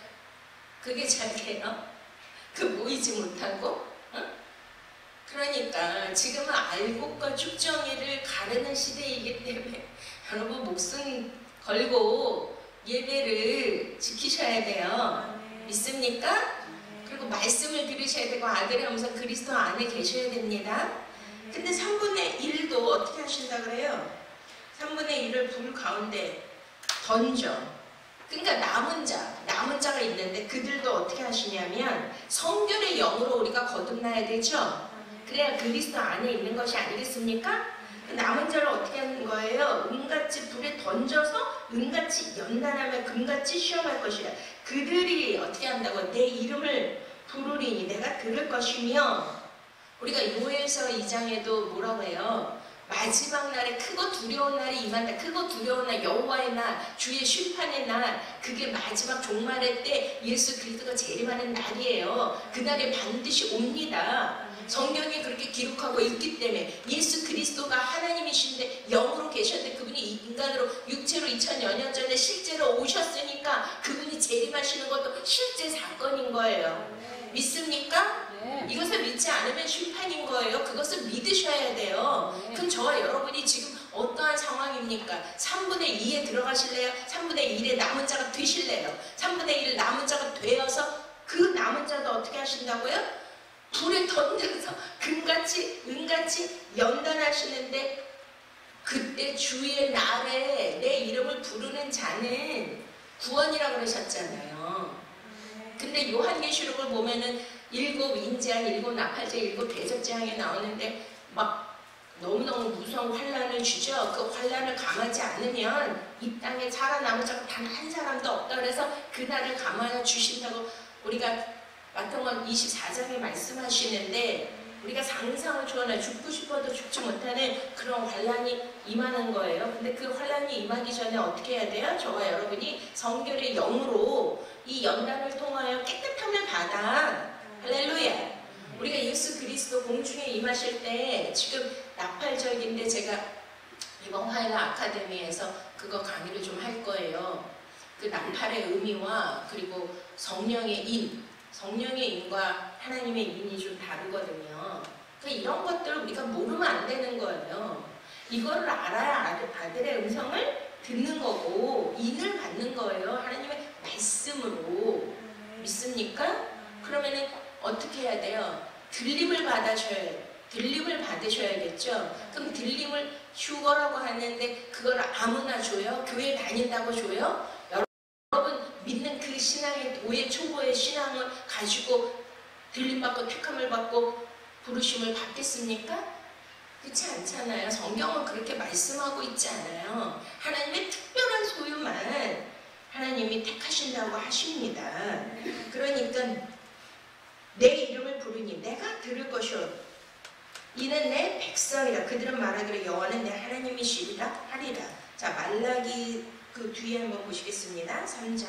Speaker 1: 그게 잘 돼요? 그 모이지 못하고? 그러니까 지금은 알곡과 축정이를 가르는 시대이기 때문에 여러분 목숨 걸고 예배를 지키셔야 돼요. 믿습니까? 그리고 말씀을 들으셔야 되고 아들의 음성 그리스도 안에 계셔야 됩니다. 근데 3분의 1도 어떻게 하신다 그래요? 3분의 1을 불 가운데 던져. 그러니까 남은 자가 있는데 그들도 어떻게 하시냐면 성결의 영으로 우리가 거듭나야 되죠. 그래야 그리스도 안에 있는 것이 아니겠습니까? 남은 자를 어떻게 하는 거예요? 은같이 불에 던져서 은같이 연단하며 금같이 시험할 것이라. 그들이 어떻게 한다고? 내 이름을 부르리니 내가 들을 것이며. 우리가 요엘서 2장에도 뭐라고 해요? 마지막 날에 크고 두려운 날이 임한다. 크고 두려운 날, 여호와의 날, 주의 심판의 날, 그게 마지막 종말의 때 예수 그리스도가 재림하는 날이에요. 그날에 반드시 옵니다. 성경이 그렇게 기록하고 있기 때문에 예수 그리스도가 하나님이신데 영으로 계셨는데 그분이 인간으로 육체로 2000여 년 전에 실제로 오셨으니까 그분이 재림하시는 것도 실제 사건인 거예요. 믿습니까? 이것을 믿지 않으면 심판인 거예요. 그것을 믿으셔야 돼요. 그럼 저와 여러분이 지금 어떠한 상황입니까? 3분의 2에 들어가실래요? 3분의 1의 남은 자가 되실래요? 3분의 1 남은 자가 되어서 그 남은 자도 어떻게 하신다고요? 불에 던져서 금같이 은같이 연단하시는데 그때 주의 날에 내 이름을 부르는 자는 구원이라고 그러셨잖아요. 근데 요한계시록을 보면은 7 인자, 7 나팔자, 7 대접재앙이 나오는데 막 너무너무 무서운 환란을 주죠. 그 환란을 감하지 않으면 이 땅에 살아남은 자가 단 한 사람도 없다. 그래서 그날을 감하여 주신다고 우리가 마태복음 24장에 말씀하시는데, 우리가 상상을 초월해 죽고 싶어도 죽지 못하는 그런 환란이 임하는 거예요. 근데 그 환란이 임하기 전에 어떻게 해야 돼요? 저와 여러분이 성결의 영으로 이 연단을 통하여 깨끗함을 받아. 할렐루야. 우리가 예수 그리스도 공중에 임하실 때, 지금 나팔절기인데 제가 이번 화요일 아카데미에서 그거 강의를 좀 할 거예요. 그 나팔의 의미와 그리고 성령의 인, 성령의 인과 하나님의 인이 좀 다르거든요. 그러니까 이런 것들을 우리가 모르면 안 되는 거예요. 이거를 알아야 아들의 음성을 듣는 거고 인을 받는 거예요. 하나님의 말씀으로. 믿습니까? 그러면은 어떻게 해야 돼요? 들림을 받으셔야겠죠. 그럼 들림을 휴거라고 하는데 그걸 아무나 줘요? 교회 다닌다고 줘요? 여러분 믿는 그 신앙의 도의 초보의 신앙을 가지고 들림받고 택함을 받고 부르심을 받겠습니까? 그렇지 않잖아요. 성경은 그렇게 말씀하고 있지 않아요. 하나님의 특별한 소유만 하나님이 택하신다고 하십니다. 그러니까 내 이름을 부르니 내가 들을 것이요 이는 내 백성이라. 그들은 말하기를 여호와는 내 하나님이시리라 하리라. 자, 말라기 그 뒤에 한번 보시겠습니다. 3장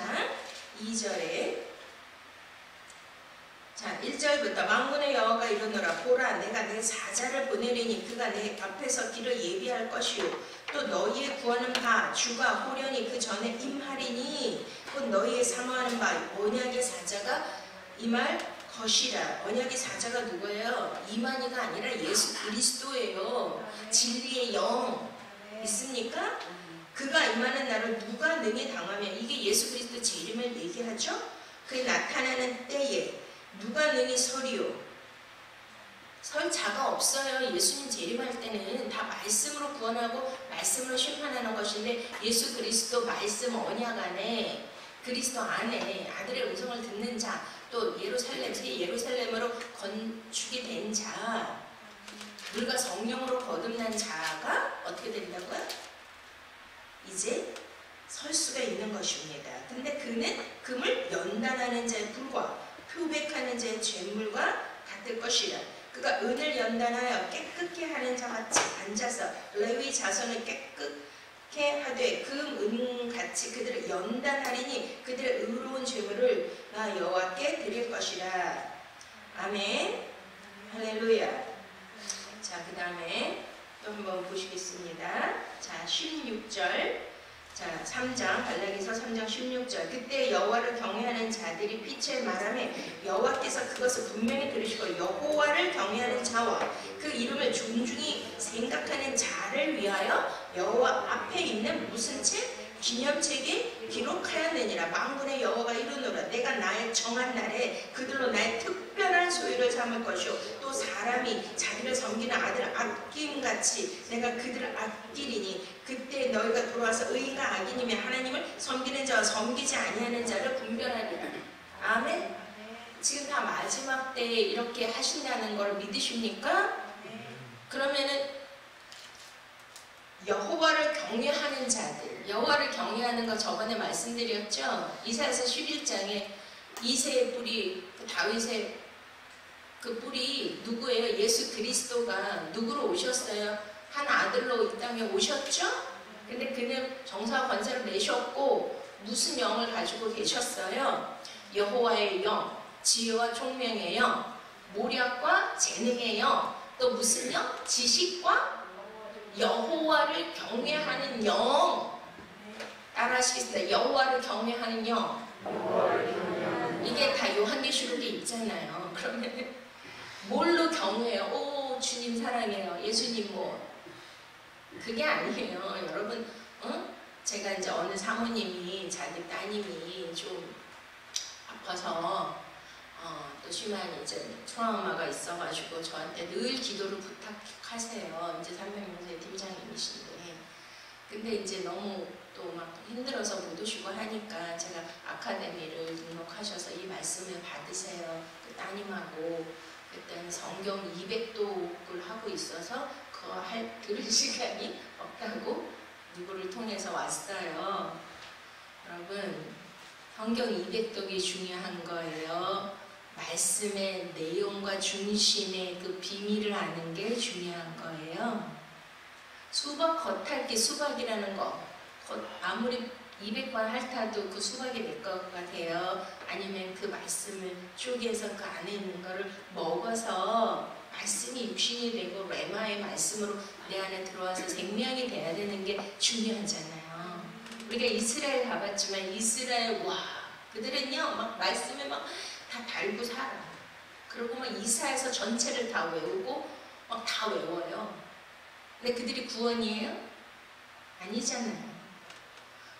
Speaker 1: 2절에 자, 1절부터 만군의 여호와가 이르노라. 보라, 내가 내 사자를 보내리니 그가 내 앞에서 길을 예비할 것이요 또 너희의 구하는 바 주가 호련히 그 전에 임하리니 곧 너희의 사모하는 바 언약의 사자가 임할 것이라. 언약의 사자가 누구예요? 이만희가 아니라 예수 그리스도예요. 진리의 영. 있습니까? 그가 임하는 날을 누가 능히 당하면, 이게 예수 그리스도 제 이름을 얘기하죠? 그게 나타나는 때에 누가 능히 서리요? 설 자가 없어요. 예수님 재림할 때는 다 말씀으로 구원하고 말씀으로 심판하는 것인데, 예수 그리스도 말씀 언약 안에, 그리스도 안에 아들의 음성을 듣는 자, 또 예루살렘, 새 예루살렘으로 건축이 된 자, 물과 성령으로 거듭난 자가 어떻게 된다고요? 이제 설 수가 있는 것입니다. 근데 그는 금을 연단하는 자의 불과 표백하는 자의 죄물과 같을 것이라. 그가 은을 연단하여 깨끗게 하는 자같이 앉아서 레위 자손을 깨끗게 하되 금은같이 그들을 연단하리니 그들의 의로운 죄물을 나 여호와께 드릴 것이라. 아멘. 할렐루야. 자, 그 다음에 또 한번 보시겠습니다. 자, 16절. 자, 3장 발라기서 3장 16절. 그때 여호와를 경외하는 자들이 빛을 말하며 여호와께서 그것을 분명히 들으시고 여호와를 경외하는 자와 그 이름을 존중히 생각하는 자를 위하여 여호와 앞에 있는 무슨 책? 기념책에 기록하였느니라. 만군의 여호와가 이르노라. 내가 나의 정한 날에 그들로 나의 특별한 소유를 삼을 것이요 또 사람이 자기를 섬기는 아들을 아낌같이 내가 그들을 아끼리니 그때 너희가 돌아와서 의인과 악인이며 하나님을 섬기는 자와 섬기지 아니하는 자를 분별하리라. 아멘. 지금 다 마지막 때에 이렇게 하신다는 걸 믿으십니까? 그러면은 여호와를 경외하는 자들, 여호와를 경외하는 거 저번에 말씀드렸죠? 이사야서 11장에 이새의 뿌리, 다윗의 그 뿌리 누구예요? 예수 그리스도가 누구로 오셨어요? 한 아들로 이 땅에 오셨죠? 근데 그는 정사와 권세를 내셨고 무슨 영을 가지고 계셨어요? 여호와의 영, 지혜와 총명의 영, 모략과 재능의 영, 또 무슨 영? 지식과 여호와를 경외하는 영. 따라 하시겠습니다. 여호와를 경외하는 영. 이게 다 요한계시록에 있잖아요. 그러면 뭘로 경외해요? 오, 주님 사랑해요. 예수님 뭐. 그게 아니에요. 여러분, 제가 이제 어느 사모님이 자기 따님이 좀 아파서 또 심한 이제 트라우마가 있어가지고 저한테 늘 기도를 부탁하세요. 이제 300명세 팀장님이신데 근데 이제 너무 또 막 힘들어서 못 오시고 하니까 제가 아카데미를 등록하셔서 이 말씀을 받으세요. 그 따님하고 그때는 성경 200독을 하고 있어서 그거 들을 시간이 없다고 누구를 통해서 왔어요. 여러분, 성경 200독이 중요한 거예요. 말씀의 내용과 중심의 그 비밀을 아는 게 중요한 거예요. 수박이라는 거 아무리 200번 핥아도 그 수박이 될 것 같아요. 아니면 그 말씀을 쪼개서 그 안에 있는 거를 먹어서 말씀이 육신이 되고 레마의 말씀으로 내 안에 들어와서 생명이 돼야 되는 게 중요하잖아요. 우리가 이스라엘 가봤지만 이스라엘 그들은요 막 말씀에 막 다 달고 살아. 그리고 막 이사에서 전체를 다 외우고 막 다 외워요. 근데 그들이 구원이에요? 아니잖아요.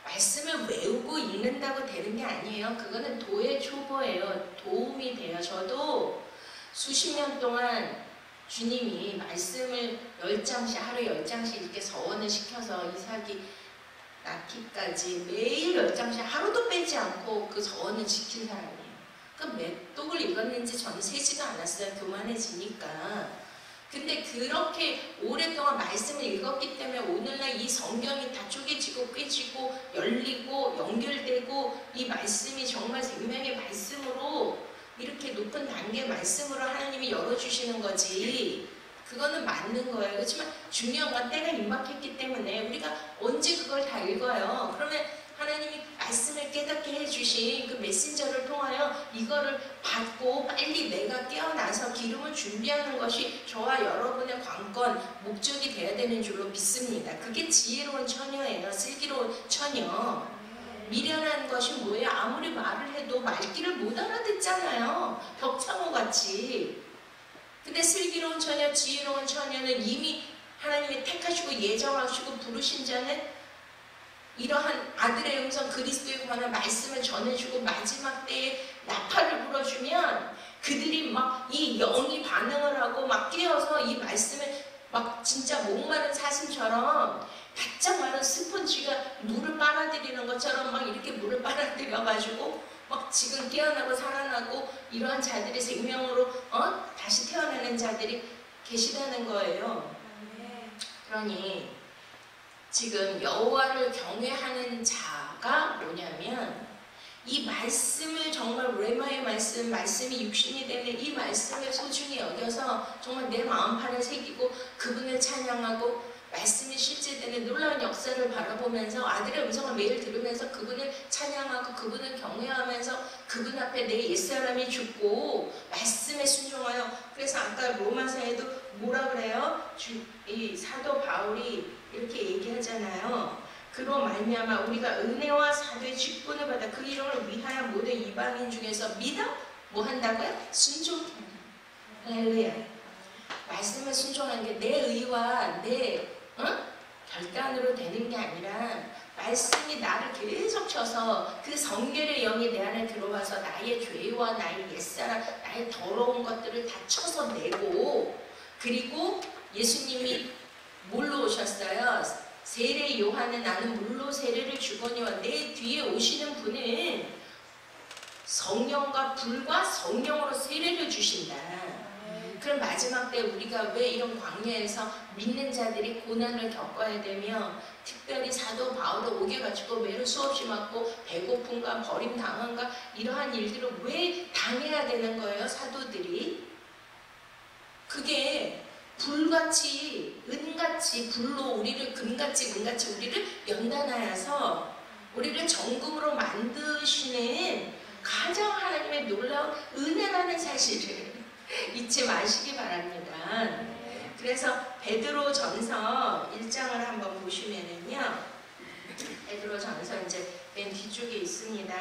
Speaker 1: 말씀을 외우고 읽는다고 되는 게 아니에요. 그거는 도의 초보예요. 도움이 돼요. 저도 수십 년 동안 주님이 말씀을 10장씩 하루에 10장씩 이렇게 서원을 시켜서 이삭이 낳기까지 매일 10장씩 하루도 빼지 않고 그 서원을 지킨 사람이에요. 그 몇 독을 읽었는지 저는 세지도 않았어요. 교만해지니까. 근데 그렇게 오랫동안 말씀을 읽었기 때문에 오늘날 이 성경이 다 쪼개지고 꿰지고 열리고 연결되고 이 말씀이 정말 생명의 말씀으로 이렇게 높은 단계의 말씀으로 하나님이 열어주시는 거지. 그거는 맞는 거예요. 그렇지만 중요한 건 때가 임박했기 때문에 우리가 언제 그걸 다 읽어요. 그러면 하나님이 말씀을 깨닫게 해주신 그 메신저를 통하여 이거를 받고 빨리 내가 깨어나서 기름을 준비하는 것이 저와 여러분의 관건, 목적이 돼야 되는 줄로 믿습니다. 그게 지혜로운 처녀예요. 슬기로운 처녀. 미련한 것이 뭐예요? 아무리 말을 해도 말귀를 못 알아듣잖아요. 벽창호같이. 근데 슬기로운 처녀, 지혜로운 처녀는 이미 하나님이 택하시고 예정하시고 부르신 자는 이러한 아들의 음성 그리스도에 관한 말씀을 전해주고 마지막 때에 나팔을 불어주면 그들이 막 이 영이 반응을 하고 막 깨어서 이 말씀을 막 진짜 목마른 사슴처럼 바짝 마른 스펀지가 물을 빨아들이는 것처럼 막 이렇게 물을 빨아들여가지고 막 지금 깨어나고 살아나고 이러한 자들이 생명으로 다시 태어나는 자들이 계시다는 거예요. 그러니 지금 여호와를 경외하는 자가 뭐냐면 이 말씀을 정말 레마의 말씀이 육신이 되는 이 말씀을 소중히 여겨서 정말 내 마음판에 새기고 그분을 찬양하고 말씀이 실제되는 놀라운 역사를 바라보면서 아들의 음성을 매일 들으면서 그분을 찬양하고 그분을 경외하면서 그분 앞에 내 옛사람이 죽고 말씀에 순종하여. 그래서 아까 로마서에도 뭐라 그래요? 이 사도 바울이 이렇게 얘기하잖아요. 그로 말미암아 우리가 은혜와 사도의 직분을 받아 그 이름을 위하여 모든 이방인 중에서 믿어? 뭐 한다고요? 순종해. 할렐루야. 말씀에 순종하는 게 내 의와 내 결단으로 되는 게 아니라 말씀이 나를 계속 쳐서 그 성결의 영이 내 안에 들어와서 나의 죄와 나의 옛사람, 나의 더러운 것들을 다 쳐서 내고, 그리고 예수님이 뭘로 오셨어요? 세례 요한은 나는 물로 세례를 주거니와 내 뒤에 오시는 분은 성령과 불과 성령으로 세례를 주신다. 그럼 마지막 때 우리가 왜 이런 광야에서 믿는 자들이 고난을 겪어야 되며 특별히 사도 바울을 옥에 갇히고 매를 수없이 맞고 배고픔과 버림당함과 이러한 일들을 왜 당해야 되는 거예요? 사도들이. 그게 불같이 은같이 불로 우리를 금같이 은같이 우리를 연단하여서 우리를 정금으로 만드시는 가장 하나님의 놀라운 은혜라는 사실을 잊지 마시기 바랍니다. 그래서 베드로 전서 1장을 한번 보시면은요, 베드로 전서 이제 맨 뒤쪽에 있습니다.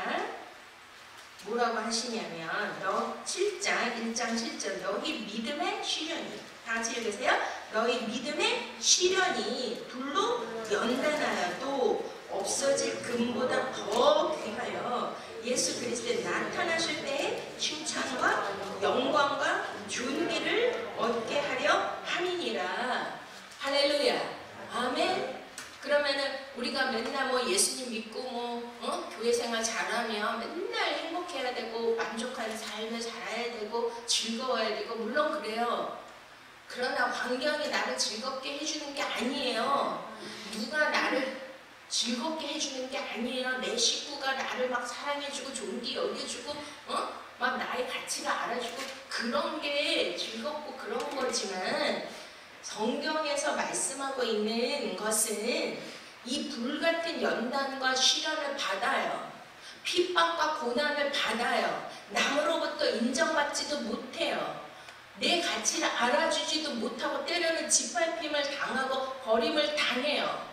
Speaker 1: 뭐라고 하시냐면 7장 1장 7절 너희 믿음의 시련이, 다 같이 읽으세요. 너희 믿음의 시련이 불로 연단하여도 없어질 금보다 더 귀하여 예수 그리스도에 나타나실 때에 칭찬과 영광과 존귀를 얻게 하려 함이니라. 할렐루야. 아멘. 그러면은 우리가 맨날 뭐 예수님 믿고 교회 생활 잘하면 맨날 행복해야 되고 만족한 삶을 살아야 되고 즐거워야 되고 물론 그래요. 그러나 환경이 나를 즐겁게 해주는 게 아니에요. 누가 나를 즐겁게 해주는 게 아니에요. 내 식구가 나를 막 사랑해주고 존귀 여겨주고 막 나의 가치가 알아주고 그런 게 즐겁고 그런 거지만 성경에서 말씀하고 있는 것은 이 불같은 연단과 시련을 받아요. 핍박과 고난을 받아요. 남으로부터 인정받지도 못해요. 내 가치를 알아주지도 못하고 때로는 짓밟힘을 당하고 버림을 당해요.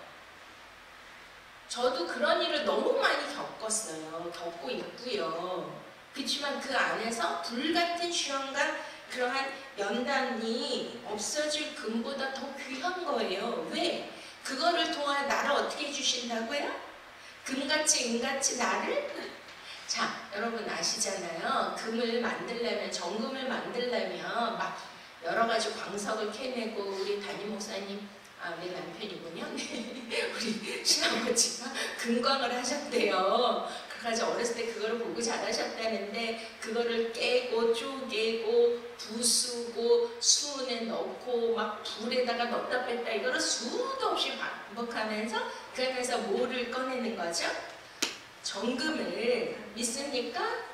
Speaker 1: 저도 그런 일을 너무 많이 겪었어요. 겪고 있고요. 그렇지만 그 안에서 불같은 시련과 그러한 연단이 없어질 금보다 더 귀한 거예요. 왜? 그거를 통해 나를 어떻게 해주신다고요? 금같이 은같이 나를? 자, 여러분 아시잖아요. 금을 만들려면, 정금을 만들려면 막 여러 가지 광석을 캐내고 우리 담임 목사님, 내 남편이군요. 네. 우리 신아버지가 금광을 하셨대요. 그래서 어렸을 때 그거를 보고 자라셨다는데 그거를 깨고 쪼개고 부수고 수은에 넣고 막 불에다가 넣다 뺐다 이거를 수도 없이 반복하면서 그 안에서 뭐를 꺼내는 거죠? 정금을 믿습니까?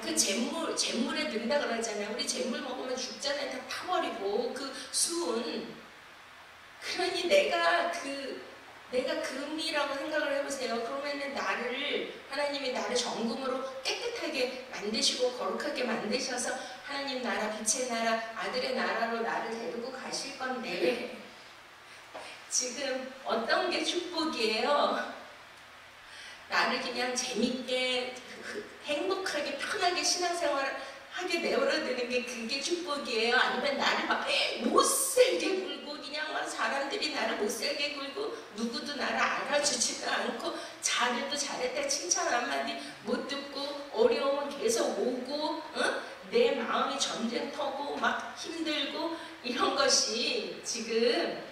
Speaker 1: 그 잿물에 넣는다 그러잖아요. 우리 잿물 먹으면 죽잖아요. 다 타버리고 그 수은. 그러니 내가 금이라고 생각을 해보세요. 그러면은 하나님이 나를 정금으로 깨끗하게 만드시고 거룩하게 만드셔서 하나님 나라, 빛의 나라, 아들의 나라로 나를 데리고 가실 건데 지금 어떤 게 축복이에요? 나를 그냥 재밌게 행복하게 편하게 신앙생활을 하게 내버려두는 게 그게 축복이에요? 아니면 나를 막 못살게 굴고 그냥 막 사람들이 나를 못살게 굴고 누구도 나를 알아주지도 않고 잘해도 잘했다 칭찬 한마디 못 듣고 어려움은 계속 오고 내 마음이 전쟁터고 막 힘들고 이런 것이 지금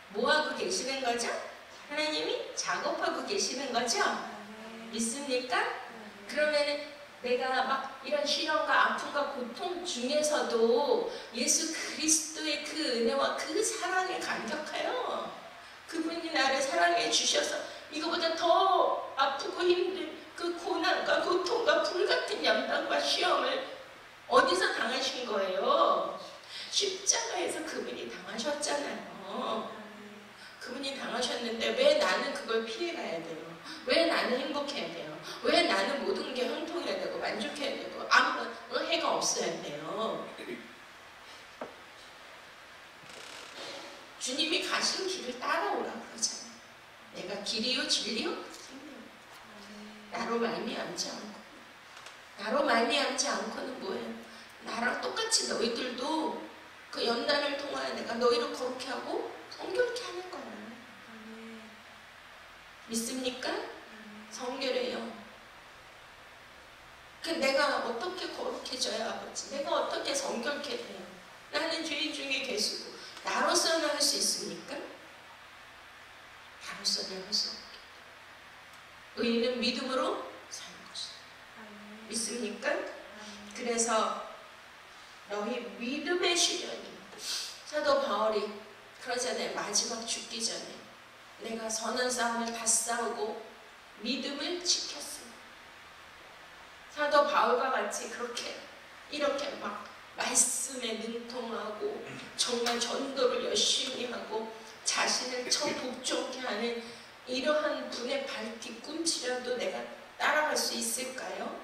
Speaker 1: 뭐하고 계시는 거죠? 하나님이 작업하고 계시는 거죠? 믿습니까? 그러면은 내가 막 이런 시련과 아픔과 고통 중에서도 예수 그리스도의 그 은혜와 그 사랑에 감격하여 그분이 나를 사랑해 주셔서 이거보다 더 아프고 힘든 그 고난과 고통과 불같은 연단과 시험을 어디서 당하신 거예요? 십자가에서 그분이 당하셨잖아요. 그분이 당하셨는데 왜 나는 그걸 피해가야 돼요? 왜 나는 행복해야 돼요? 왜 나는 모든 게 형통해야 되고 만족해야 되고 아무런 해가 없어야 돼요? 주님이 가신 길을 따라오라고 그러잖아요. 내가 길이요 진리요 생명이요. 나로 말미암지 않고 나로 말미암지 않고는 뭐예요? 나랑 똑같이 너희들도 그 연단을 통하여 내가 너희를 거룩해 하고 성결케 하는 거예요. 믿습니까? 성결해요. 내가 어떻게 거룩해져야 아버지? 내가 어떻게 성결케 돼요? 나는 죄인 중에 계시고 나로서는 할 수 있습니까? 나로서는 할 수 없게. 의인은 믿음으로 사는 것이다. 믿습니까? 그래서 너희 믿음의 시련이 사도 바울이 그러잖아요. 마지막 죽기 전에 내가 선한 싸움을 다 싸우고 믿음을 지켰어요. 사도 바울과 같이 이렇게 막 말씀에 능통하고 정말 전도를 열심히 하고 자신을 복종케 하는 이러한 분의 발뒤꿈치라도 내가 따라갈 수 있을까요?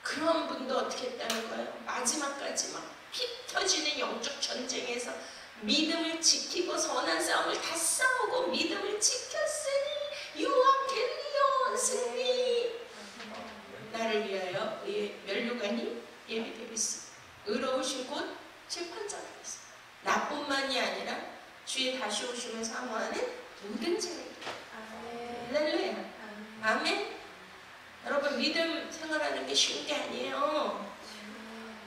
Speaker 1: 그런 분도 어떻게 했다는 거예요? 마지막까지 막 피 터지는 영적 전쟁에서 믿음을 지키고 선한 싸움을 다 싸우고 믿음을 지켰으니 유황 갤리온 승리 나를 위하여 면류관이 예비되어 있습니다. 의로우신 곳 재판장이었습니다. 나뿐만이 아니라 주의 다시 오심을 사모하는 모든 자에게. 할렐루야. 아멘. 여러분 믿음 생활하는 게 쉬운 게 아니에요.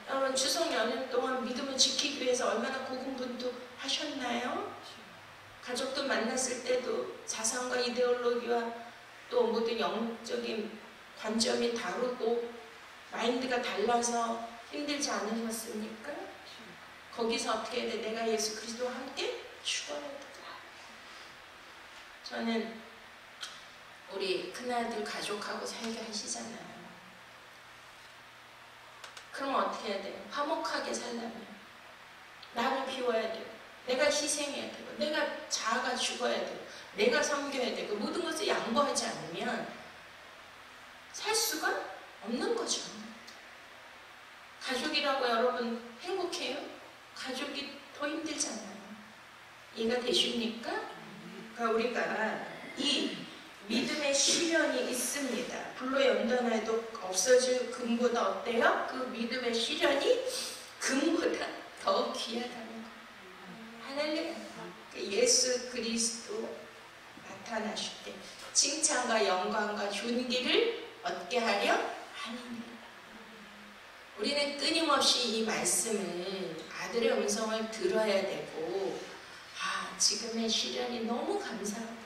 Speaker 1: 여러분 추석 연휴 동안 믿음을 지키기 위해서 얼마나 고군분투 하셨나요? 가족도 만났을 때도 자산과 이데올로기와 또 모든 영적인 관점이 다르고 마인드가 달라서 힘들지 않으셨습니까? 거기서 어떻게 해야 돼? 내가 예수 그리스도와 함께 죽어야 돼. 저는 우리 큰아들 가족하고 살게 하시잖아요. 그럼 어떻게 해야 돼요? 화목하게 살려면 나를 비워야 돼요. 내가 희생해야 되고 내가 자아가 죽어야 되고 내가 섬겨야 되고 모든 것을 양보하지 않으면 살 수가 없는 거죠. 가족이라고 여러분 행복해요? 가족이 더 힘들잖아요. 이해가 되십니까? 그러니까 우리가 이 믿음의 시련이 있습니다. 불로 연단해도 없어질 금보다 어때요? 그 믿음의 시련이 금보다 더 귀하다는 거예요. 할렐루야. 예수 그리스도 나타나실 때 칭찬과 영광과 존귀를 얻게 하려 하느니라. 우리는 끊임없이 이 말씀을 아들의 음성을 들어야 되고 지금의 시련이 너무 감사하구나.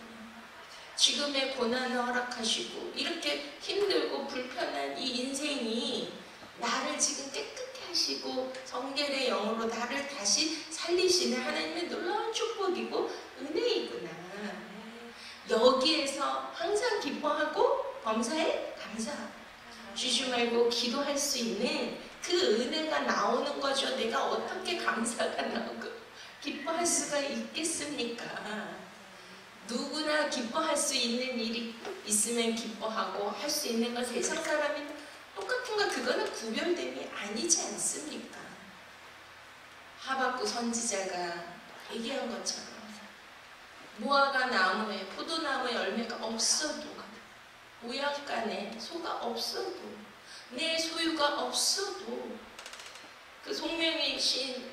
Speaker 1: 지금의 고난을 허락하시고 이렇게 힘들고 불편한 이 인생이 나를 지금 깨끗게 하시고 성결의 영으로 나를 다시 살리시는 하나님의 놀라운 축복이고 은혜이구나. 여기에서 항상 기뻐하고 범사에 감사하고 쉬지 말고 기도할 수 있는 그 은혜가 나오는 거죠. 내가 어떻게 감사가 나오고 기뻐할 수가 있겠습니까? 누구나 기뻐할 수 있는 일이 있으면 기뻐하고 할 수 있는 건 세상 사람이 똑같은 거 그거는 구별됨이 아니지 않습니까? 하박국 선지자가 얘기한 것처럼 무화과 나무에 포도나무에 열매가 없어도 우약간에 소가 없어도 내 소유가 없어도 그 송명희 시인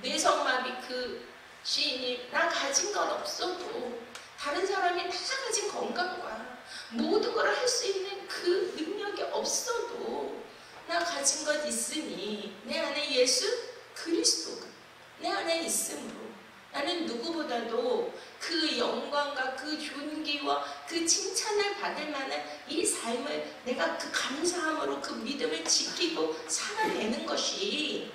Speaker 1: 뇌성마비 그 시인이 나 가진 건 없어도 다른 사람이 다 가진 건강과 모든 걸 할 수 있는 그 능력이 없어도 나 가진 것 있으니 내 안에 예수 그리스도가 내 안에 있으므로 나는 누구보다도 그 영광과 그 존귀와 그 칭찬을 받을 만한 이 삶을 내가 그 감사함으로 그 믿음을 지키고 살아내는 것이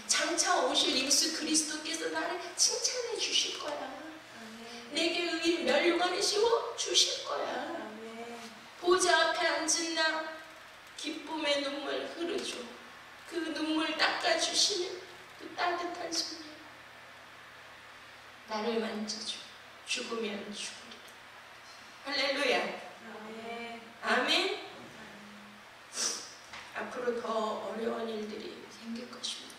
Speaker 1: 장차 오실 예수 그리스도께서 나를 칭찬해 주실 거야. 내게 의인 멸류관을 씌워 주실 거야. 보좌 앞에 앉은 나 기쁨의 눈물 흐르죠. 그 눈물 닦아주시는 그 따뜻한 손이 나를 만져줘. 죽으면 죽으리라. 할렐루야. 아멘. 앞으로 더 어려운 일들이 생길 것입니다.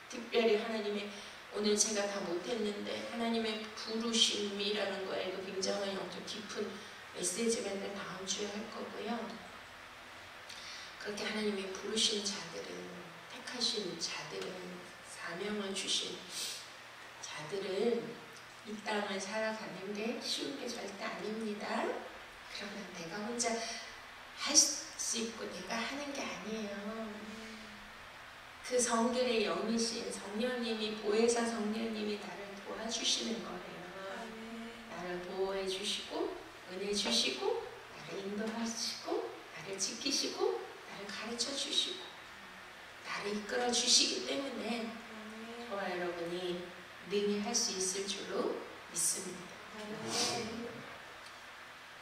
Speaker 1: 특별히 하나님의 오늘 제가 다 못했는데 하나님의 부르심이라는 거에도 굉장히 영적 깊은 메시지가 있는데 다음 주에 할 거고요. 그렇게 하나님이 부르신 자들은 택하신 자들은 사명을 주신 자들은 이 땅을 살아가는 게 쉬운 게 절대 아닙니다. 그러면 내가 혼자 할 수 있고 내가 하는 게 아니에요. 그 성결의 영이신 성령님이 보혜사 성령님이 나를 도와주시는 거예요. 나를 보호해 주시고 은혜 주시고 나를 인도하시고 나를 지키시고 나를 가르쳐 주시고 나를 이끌어 주시기 때문에 저와 여러분이 능히 할 수 있을 줄로 믿습니다.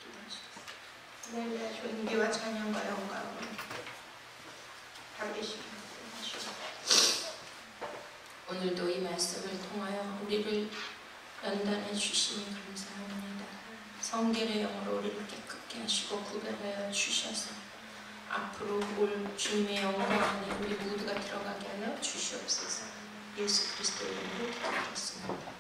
Speaker 1: 기도하시겠습니다. 존귀와 찬양과 영광을 다 계시고 오늘도 이 말씀을 통하여 우리를 연단해 주시니 감사합니다. 성결의 영으로 우리를 깨끗게 하시고 구별하여 주셔서 앞으로 올 주님의 영광 안에 우리 모두가 들어가게 하여 주시옵소서. 예수 그리스도의 이름으로 기도하겠습니다.